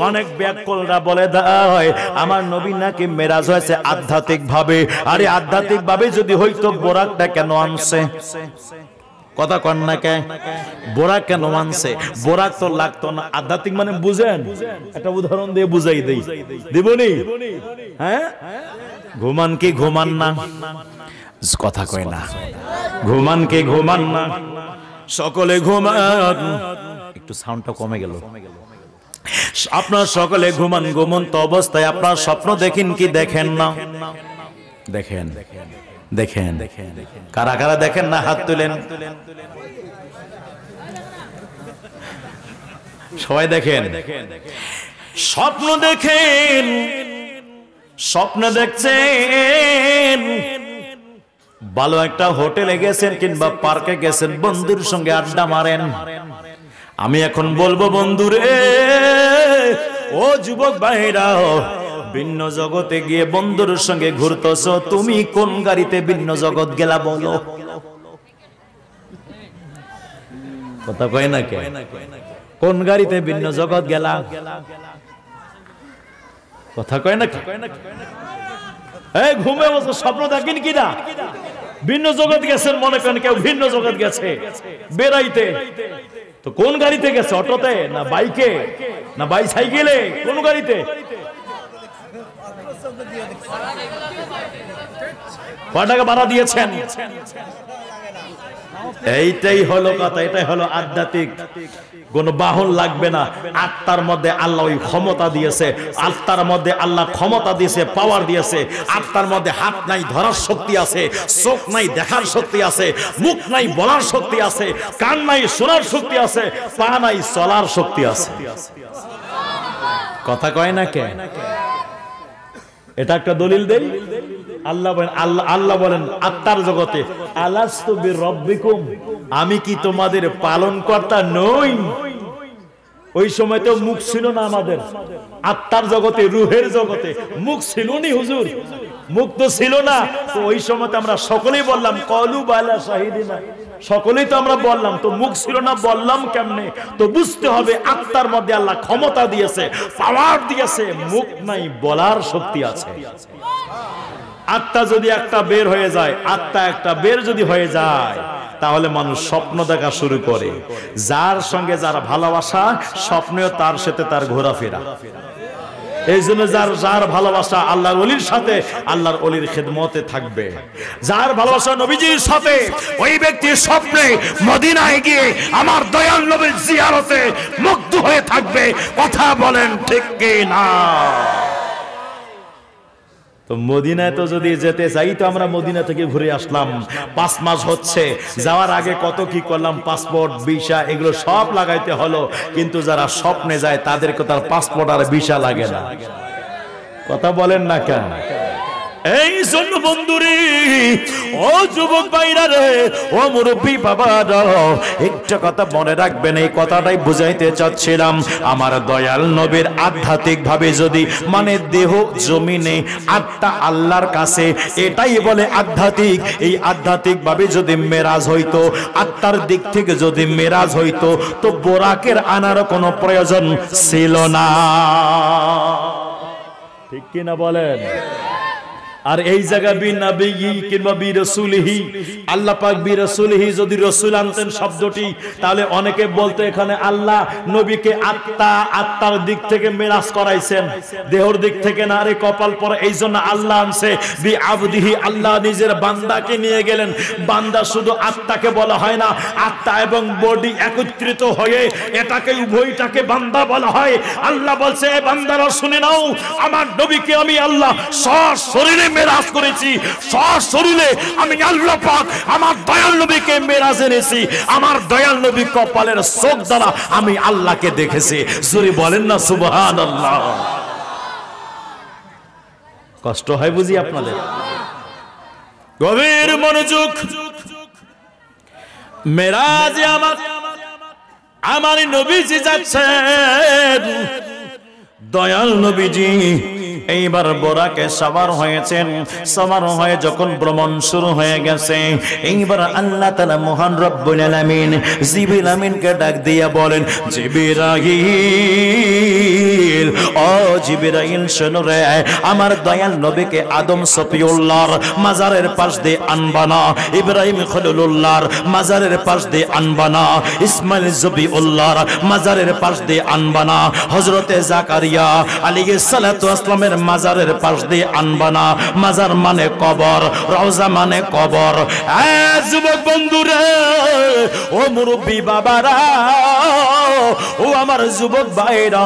অনেক ব্যাককলরা বলে দেয় আমার নবী নাকি মেরাজ হয়েছে আধ্যাত্মিক ভাবে। আরে আধ্যাত্মিক ভাবে যদি হইতো বোরাকটা কেন আনছে? কথা কন না কে? বোরাক কেন আনছে? বোরাক তো লাগতো না। আধ্যাত্মিক মানে বুঝেন? একটা উদাহরণ দিয়ে বুঝাই দেই, দিবনি? হ্যাঁ, ঘুমান কি ঘুমান না? কথা কয় না। ঘুমান কি ঘুমান না? সকলে ঘুমান। একটু সাউন্ডটা কমে গেল। আপনার সকলে ঘুমান। ঘুমন্ত অবস্থায় আপনার স্বপ্ন দেখেন কি দেখেন না? দেখেন, দেখেন। কারা কারা দেখেন না হাত তুলেন। সবাই দেখেন। স্বপ্ন দেখেন, স্বপ্ন দেখছেন ভালো একটা হোটেলে গেছেন কিংবা পার্কে গেছেন, বন্ধুর সঙ্গে আড্ডা মারেন। আমি এখন বলবো বন্ধুরে, ও যুবক ভাইরা, ভিন্ন জগতে গিয়ে বন্ধুর সঙ্গে ঘুরতেছ, তুমি কোন গাড়িতে ভিন্ন জগৎ গেলা বলো? কথা কয় না কে? কোন গাড়িতে ভিন্ন জগৎ গেলা? কথা কয় না? এই ঘুমে বসে স্বপ্ন দেখেন কিনা? ভিন্ন জগৎ গেছেন মনে করেন, কেউ ভিন্ন জগৎ গেছে বেড়াইতে, তো কোন গাড়িতে গেছে? অটোতে না বাইকে না বাইসাইকেলে? কোন গাড়িতে? কয় টাকা ভাড়া দিয়েছেন? এইটাই হলো কথা, এটাই হলো আধ্যাত্মিক। কোন বাহন লাগবে না। আত্মার মধ্যে আল্লাহ ওই ক্ষমতা দিয়েছে, আত্মার মধ্যে আল্লাহ ক্ষমতা দিয়েছে, পাওয়ার দিয়েছে। আত্মার মধ্যে হাত নাই ধরার শক্তি আছে, চোখ নাই দেখার শক্তি আছে, মুখ নাই বলার শক্তি আছে, কান নাই শোনার শক্তি আছে, পা নাই চলার শক্তি আছে। কথা কয় না কে? এটা একটা দলিল দেই। আল্লাহ বলেন আত্মার জগতে, আলাস্তু বিরব্বিকুম, আমি কি তোমাদের পালনকর্তা নই? ওই সময় তো মুখ ছিল না আমাদের। আত্মার জগতে, রুহের জগতে মুখ ছিল নি হুজুর, মুখ তো ছিল না। তো ওই সময় তো আমরা সকলেই বললাম কলু বালা শাহিদিনা, সকলেই তো আমরা বললাম, তো মুখ ছিল না বললাম কেমনে? তো বুঝতে হবে আত্মার মধ্যে আল্লাহ ক্ষমতা দিয়েছে, পাওয়ার দিয়েছে, মুখ নাই বলার শক্তি আছে। আত্মা যদি একটা বের হয়ে যায়, আত্মা একটা বের যদি হয়ে যায়, তাহলে মানুষ স্বপ্ন দেখা শুরু করে। যার সঙ্গে যার ভালোবাসা, স্বপ্নেও তার সাথে তার ঘোরাফেরা। এই জন্য যার ভালোবাসা আল্লাহর ওলির সাথে, আল্লাহর ওলির খেদমতে থাকবে। যার ভালোবাসা নবীজির সাথে, ওই ব্যক্তির স্বপ্নে মদিনায় গিয়ে আমার দয়াল নবীর জিয়ারতে মুগ্ধ হয়ে থাকবে। কথা বলেন ঠিক কি না? তো মদিনায় তো যদি যেতে চাই, তো আমরা মদিনা থেকে ঘুরে আসলাম, 5 মাস হচ্ছে। যাওয়ার আগে কত কি করলাম, পাসপোর্ট ভিসা এগুলো সব লাগাইতে হলো। কিন্তু যারা স্বপ্নে যায় তাদেরকে তার পাসপোর্ট আর ভিসা লাগে না। কথা বলেন না কেন? এই জন্য বন্ধুরে, ও যুবক ভাইরা রে, ও মুরব্বী বাবারা, একটা কথা মনে রাখবেন, এই কথাটাই বুঝাইতে চাচ্ছিলাম। আমার দয়াল নবীর আধ্যাত্মিক ভাবে যদি, মানে দেহ জমিনে, আত্মা আল্লাহর কাছে, এটাই বলে আধ্যাত্মিক। এই আধ্যাত্মিক ভাবে যদি মেরাজ হইতো, আত্মার দিক থেকে যদি মেরাজ হইতো, তো বোরাকের আনার কোনো প্রয়োজন ছিল না। ঠিক কিনা বলেন? আর এই জায়গা বিনাবিয়ি কিংবা বিরাসূলিহি, আল্লাহ পাক বিরাসূলিহি যদি রাসূল আনতেন শব্দটি, তাহলে অনেকে বলতো এখানে আল্লাহ নবীকে আত্মার দিক থেকে মেরাজ করাইছেন, দেহর দিক থেকে না। আরে কপাল পরে, এই জন্য আল্লাহ আনছে বিআবদিহি, আল্লাহ নিজের বান্দাকে নিয়ে গেলেন। বান্দা শুধু আত্মাকে বলা হয় না, আত্মা এবং বডি একত্রিত হয়ে এটাকে, উভয়টাকে বান্দা বলা হয়। আল্লাহ বলছে, এ বান্দারা শুনে নাও, আমার নবীকে আমি আল্লাহ সশরীরে মেরাজ করেছি, সশরীরে আমি আল্লাহ পাক আমার দয়াল নবীকে মেরাজ এনেছি। আমার দয়াল নবী কপালের চোখ দ্বারা আমি আল্লাহকে দেখেছি। জোরে বলেন না সুবহানাল্লাহ। কষ্ট হয় বুঝি আপনাদের? গভীর মনোযোগ। মেরাজে আমার নবীজি যাচ্ছেন, দয়াল নবীজি এইবার বোরাকে সওয়ার হয়েছেন। সওয়ার হয়ে যখন ভ্রমণ শুরু হয়ে গেছে, এইবার আল্লাহ তাআলা মহান রব্বুল আলামিন জিবরিল আমিনকে ডাক দিয়ে বলেন, জিবরাইল, ও জিবরাইল শোনো রে, আমার দয়াল নবীকে আদম সফিউল্লাহর মাজারের পাশ দিয়ে আনবা না, ইব্রাহিম খলিলুল্লাহর মাজারের পাশ দিয়ে আনবা না, ইসমাইল জবিউল্লাহর মাজারের পাশ দিয়ে আনবা না, হযরতে জাকারিয়া আলাইহিস সালাতু ওয়াসসালামের মাজারের পাশ দিয়ে আনবা না। মাজার মানে কবর, রওজা মানে কবর। যুবক বন্ধুরা, ও মুরব্বী বাবারা, ও আমার যুবক ভাইরা,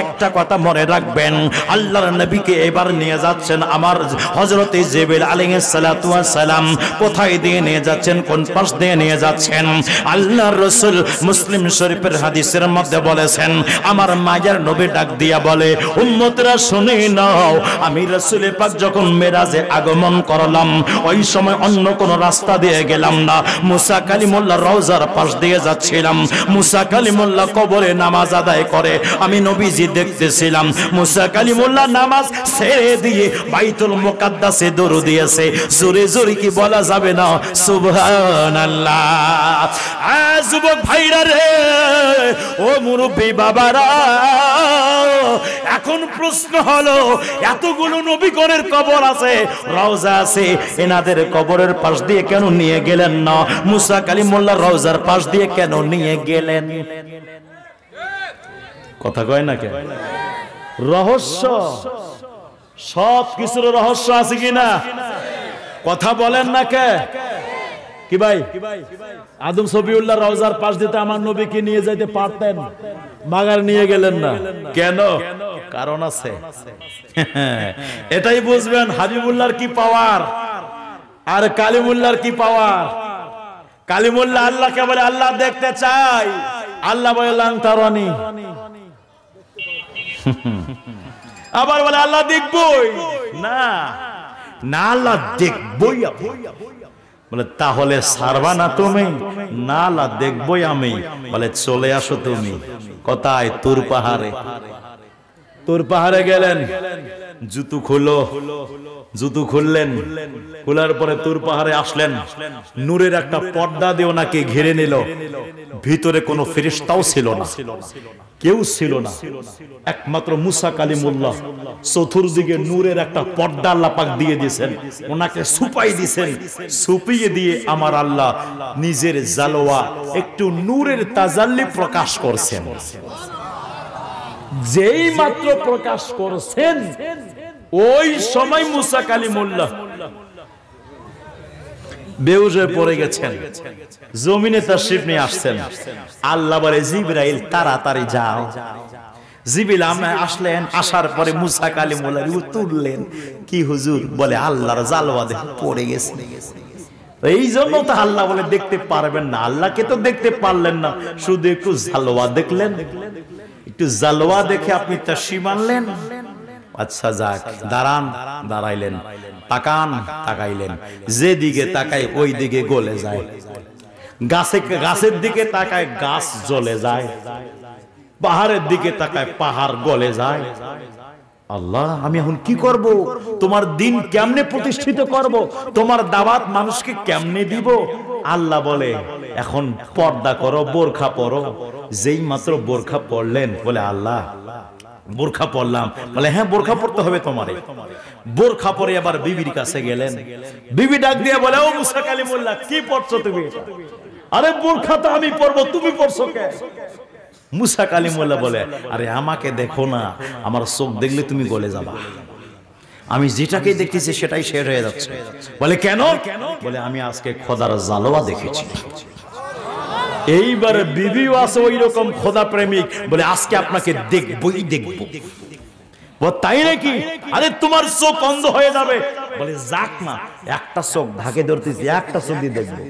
একটা কথা মনে রাখবেন, আল্লাহর নবীকে এবার নিয়ে যাচ্ছেন আমার হযরতে জিবরিল আলাইহিস সালাতু ওয়াস সালাম। কোথায় দিয়ে নিয়ে যাচ্ছেন? কোন পাশ দিয়ে নিয়ে যাচ্ছেন? আল্লাহর রাসূল মুসলিম শরীফের হাদিসের মধ্যে বলেছেন, আমার মায়ের নবী ডাক দিয়া বলে, উম্মতরা শুনে নাও, আমি রাসূল পাক যখন মেরাজে আগমন করলাম, ওই সময় অন্য কোন রাস্তা দিয়ে গেলাম না, মুসা কালিমুল্লাহর রওজার পাশ দিয়ে যাচ্ছিলাম। মুসা কালিমুল্লাহ কবরে নামাজ আদায় করে আমি নবীজি দেখতেছিলাম। মুসা কালিমুল্লাহ নামাজ ছেড়ে দিয়ে বাইতুল মুকাদ্দাসে দরুদ দিয়েছে। জোরে জোরে কি বলা যাবে না সুবহানাল্লাহ? যুবক ভাইরা রে, ও মুরব্বী বাবারা, এখন প্রশ্ন হলো, এতগুলো নবীগণের কবর আছে, রওজা আছে, এনাদের কবরের পাশ দিয়ে কেন নিয়ে গেলেন না? মুসা কালিমুল্লাহর রওজার পাশ দিয়ে কেন নিয়ে গেলেন? কথা কয় না কেন? রহস্য, সব কিছুর রহস্য আছে কিনা? কথা বলেন না কে? কি ভাই, আদম সফিউল্লাহর রওজার পাশ দিতে আমার নবীকে নিয়ে যাইতে পারতেন, মাগার নিয়ে গেলেন না কেন? কারণ আছে। এটাই বুঝবেন হাবিবুল্লাহর কি পাওয়ার আর কালিমুল্লাহর কি পাওয়ার। কালিমুল্লাহ আল্লাহকে বলে আল্লাহ দেখতে চাই, আল্লাহ বলে লান তারানি। আবার বলে আল্লাহ দেখবই না, না আল্লাহ দেখবই। বলে তাহলে সারবা না তুমি? না আল্লাহ দেখবই আমি। বলে চলে আসো তুমি। কোথায়? তুর পাহাড়ে। তুর পাহাড়ে গেলেন, জুতো খুলো, জুতো খুললেন, খোলার পরে তুর পাহাড়ে আসলেন। নূরের একটা পর্দা দিয়ে ওনাকে ঘিরে নিল। ভিতরে কোনো ফেরেশতাও ছিল না, কেউ ছিল না, একমাত্র মুসা কালিমুল্লাহ। চতুর্দিকে নূরের একটা পর্দা আল্লাহ পাক দিয়ে দিয়েছেন, ওনাকে সুপাই দিয়েছেন। সুপিয়ে দিয়ে আমার আল্লাহ নিজের জালোয়া, একটু নূরের তাজাল্লি প্রকাশ করছেন। যেই মাত্র প্রকাশ করছেন, ওই সময় মুসা কালিমুল্লাহ বেহুশ হয়ে পড়ে গেছেন, জমিনে তাশরীফ নিয়ে আসছেন। আল্লাহ বলে জিবরাইল তাড়াতাড়ি যাও। জিবরিল আসলেন, আসার পরে মুসা কালিমুল্লাহ তুললেন। কি হুজুর? বলে আল্লাহর জালওয়া দেখে পড়ে গেছে। এই জন্য তো আল্লাহ বলে দেখতে পারবেন না। আল্লাহকে তো দেখতে পারলেন না, শুধু একটু জালওয়া দেখলেন। একটু জালওয়া দেখে আপনি তাশরীফ আনলেন। আচ্ছা যাক, দাঁড়ান, দাঁড়াইলেন, তাকান, তাকাইলেন। যেদিকে তাকাই ওই দিকে গলে যায়। গাছের দিকে তাকায় গাছ জ্বলে যায়, পাহাড়ের দিকে তাকায় পাহাড় গলে যায়। আল্লাহ, আমি এখন কি করব? তোমার দিন কেমনে প্রতিষ্ঠিত করব? তোমার দাওয়াত মানুষকে কেমনে দিব? আল্লাহ বলে এখন পর্দা করো, বোরখা পরো। যেই মাত্র বোরখা পরলেন, বলে আল্লাহ বোরখা পরলাম। বলে হ্যাঁ বোরখা পরতে হবে তোমারে। বোরখা পরে আবার বিবির কাছে গেলেন। বিবি ডাক দিয়ে বলে, ও মুসা কালিমুল্লাহ, কি পরছো তুমি এটা? আরে বোরখা তো আমি পরবো, তুমি পরছো কেন? মুসা কালিমুল্লাহ বলে, আরে আমাকে দেখো না, আমার চোখ দেখলে তুমি গলে যাবা। আমি যেটাকে দেখতেছি সেটাই শেষ হয়ে যাচ্ছে। বলে কেন? বলে আমি আজকে খোদার জালোয়া দেখেছি। এইবার বিবিও আছে ওই রকম খোদা প্রেমিক, বলে আজকে আপনাকে দেখবই দেখবো। তাই নাকি? আরে তোমার চোখ অন্ধ হয়ে যাবে। বলে যাক না, একটা চোখ ঢাকে ধরতেছি, একটা চোখ দিয়ে দেখবো,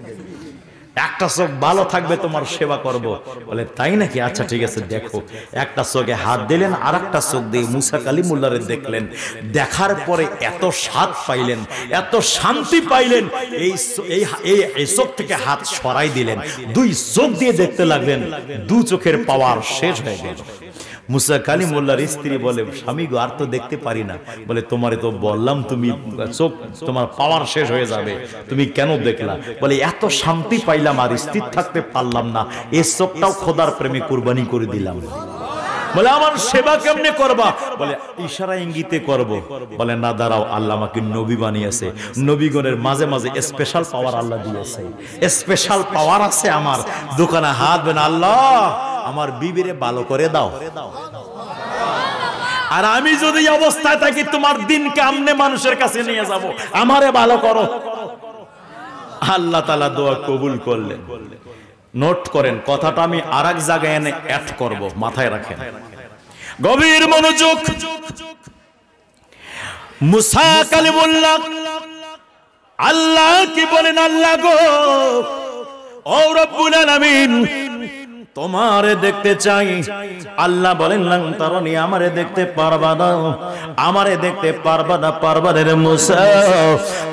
একটা চোখ ভালো থাকবে, তোমার সেবা করব। বলে তাই নাকি? আচ্ছা ঠিক আছে দেখো। একটা চোখে হাত দিলেন, আর একটা চোখ দিয়ে মুসা কালিমুল্লাহরে দেখলেন। দেখার পরে এত স্বাদ পাইলেন, এত শান্তি পাইলেন, এই চোখ থেকে হাত সরাই দিলেন, দুই চোখ দিয়ে দেখতে লাগলেন, দু চোখের পাওয়ার শেষ হয়ে গেল। মুসা কালিমুল্লাহর স্ত্রী বলে, স্বামী গো, আর তো দেখতে পারি না। বলে তোমারে তো বললাম তুমি চোখ, তোমার পাওয়ার শেষ হয়ে যাবে, তুমি কেন দেখলা? বলে এত শান্তি পাইলাম আর স্থির থাকতে পারলাম না, এই চোখটাও খোদার প্রেমে কুরবানি করে দিলাম। বলে আমার সেবা কেমনে করবা? বলে ইশারা ইঙ্গিতে করব। বলে না দাঁড়াও, আল্লাহ আমাকে নবী বানিয়েছে, নবীগণের মাঝে মাঝে স্পেশাল পাওয়ার আল্লাহ দিয়েছে, স্পেশাল পাওয়ার আছে আমার। দোকানে হাত বেন, আল্লাহ আমার বিবিরে ভালো করে দাও। আর আমি যদি অবস্থায় থাকি, তোমার দিন কেমনে মানুষের কাছে নিয়ে যাব, আমারে ভালো করো। আল্লাহ তাআলা দোয়া কবুল করলেন। নোট করেন কথাটা, আমি আরেক জায়গায় এনে অ্যাড করব, মাথায় রাখেন, গভীর মনোযোগ। মুসা কালিমুল্লাহ আল্লাহ কি বলেন, আল্লাহ গো, ও রব্বুল আলামিন, তোমারে দেখতে চাই। আল্লাহ বলেন লাং তারানি, আমারে দেখতে পারবা না, আমারে দেখতে পারবা না, পারবা রে মুসা।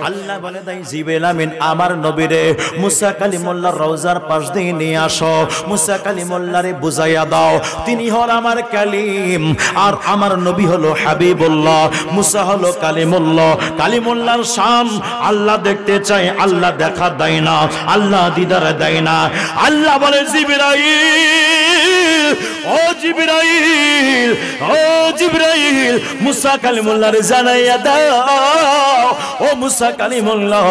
আল্লাহ বলে তাই জিবরিল আমিন আমার নবীরে মুসা কালিমুল্লাহর রওজার পাশ দিয়ে নিয়ে আসো, মুসা কালিমুল্লাহরে বুঝাইয়া দাও তিনি হল আমার কালিম, আর আমার নবী হলো হাবিবুল্লাহ, মুসা হলো কালিমুল্লাহ। কালিমুল্লাহর শান আল্লাহ দেখতে চাই, আল্লাহ দেখা দেয় না, আল্লাহ দিদার দেয় না। আল্লাহ বলে জিবরাইল, ও জিবরাইল, ও জিবরাইল, মুসা কালিমুল্লাহরে জানাইয়া দাও, ও মুসা কালিমুল্লাহ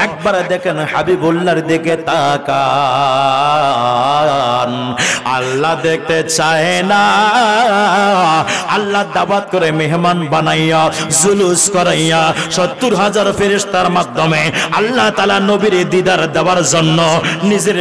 একবার দেখেন হাবিবুল্লাহর দিকে তাকান। আল্লাহ দেখতে চায় না, আল্লাহ দাওয়াত করে মেহমান বানাইয়া জুলুস করাইয়া ৭০,০০০ ফেরেশতার মাধ্যমে আল্লাহ তাআলা নবীর দিদার দেওয়ার জন্য নিজের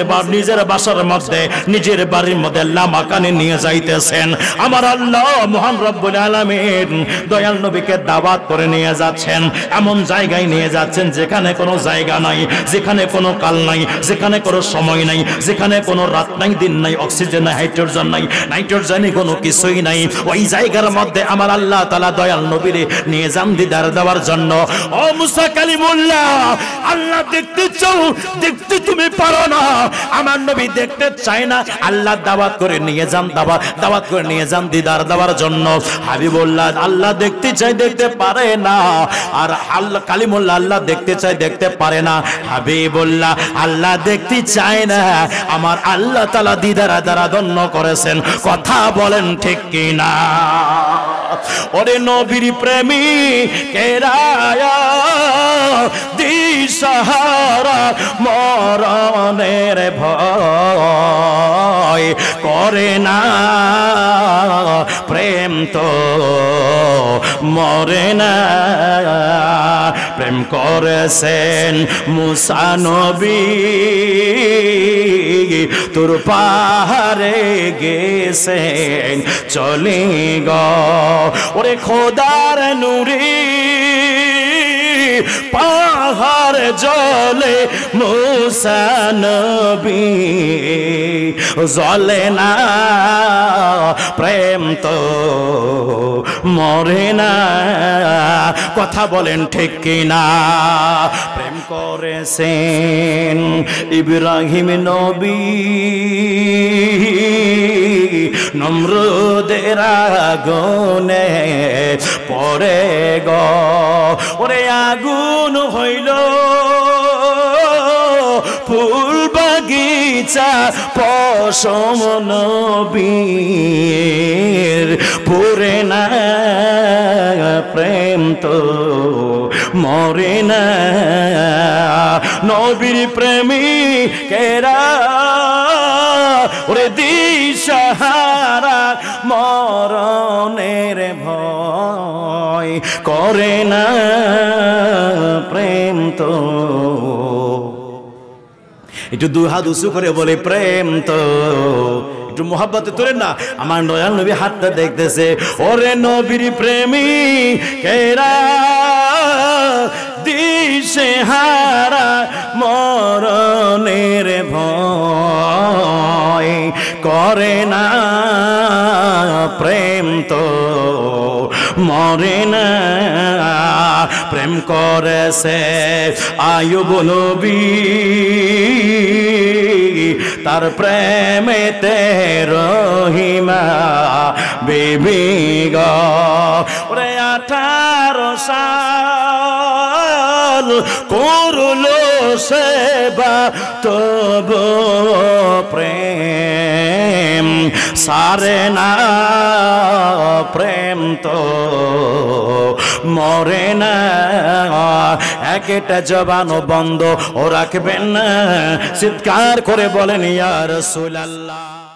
বাসার মধ্যে, নিজের বাড়ির মধ্যে লামাকানে নিয়ে যাইতেছেন। আমার আল্লাহ মহান রব্বুল আলামিন দয়াল নবীকে দাওয়াত করে নিয়ে যাচ্ছেন, এমন জায়গায় নিয়ে যাচ্ছেন যেখানে কোনো জায়গা নাই, যেখানে কোনো কাল নাই, যেখানে কোনো সময় নাই, যেখানে কোনো রাত নাই, দিন নাই, অক্সিজেন নাই, হাইড্রোজেন নাই, নাইট্রোজেনই কোনো কিছুই নাই। ওই জায়গার মধ্যে আমার আল্লাহ তাআলা দয়াল নবীরে নিয়ে যান দিদার দেওয়ার জন্য। ও মুসা কালিমুল্লাহ, আল্লাহ দেখতে চাও, দেখতে তুমি পারো না, আমার নবী দেখতে চায় না, আল্লাহ দাওয়াত করে নিয়ে যান, দাওয়াত করে নিয়ে যান দিদার দেওয়ার জন্য। হাবিবুল্লাহ আল্লাহ দেখতে চাই, দেখতে পারে না, আর আল্লাহ কালিমুল্লাহ আল্লাহ দেখতে চাই, দেখতে পারে না। হাবিবুল্লাহ আল্লাহ দেখতে চায় না, আমার আল্লাহ তাআলা দিদার দ্বারা ধন্য করেছেন। কথা বলেন ঠিক কি না? ওরে নবীর প্রেমী কেরায়া দিশাহারা মরণের ভয় করে না, প্রেম তো মরে না। প্রেম করেছেন মুসা নবী, তোর পাহাড়ে গেছেন চলে গো। ওরে খোদার নূরি পাহাড় জলে মুসা নবী জ্বলে না, প্রেম তো মরে না। কথা বলেন ঠিক কিনা? প্রেম করেছেন ইব্রাহিম নবী, নমরুদের আগুনে পড়ে গো। ওরে আগুন হইল ফুল বাগিচা পশম নবীর পুরে না প্রেম তো মরে না নবীর প্রেমী কেরা ওরে দিশাহারা মরণের ভয় করে না প্রেম তো একটু দুই হাত উঁচু করে বলে প্রেম তো একটু মোহাব্বতে তোলেন না আমার দয়াল নবী হাতটা দেখতেছে ওরে নবীর প্রেমী কেরা দিশে হারা মরণের ভয় করে না প্রেম তো মরে না প্রেম করেছে আয়ুব নবী তার প্রেমেতে রহিমা বিবি গো ওরে 18 সাল করলো সেবা তবু প্রেম সারে না প্রেম তো মরে না একটা জবানও বন্ধ ও রাখবেন না চিৎকার করে বলেন ইয়া রাসূলুল্লাহ।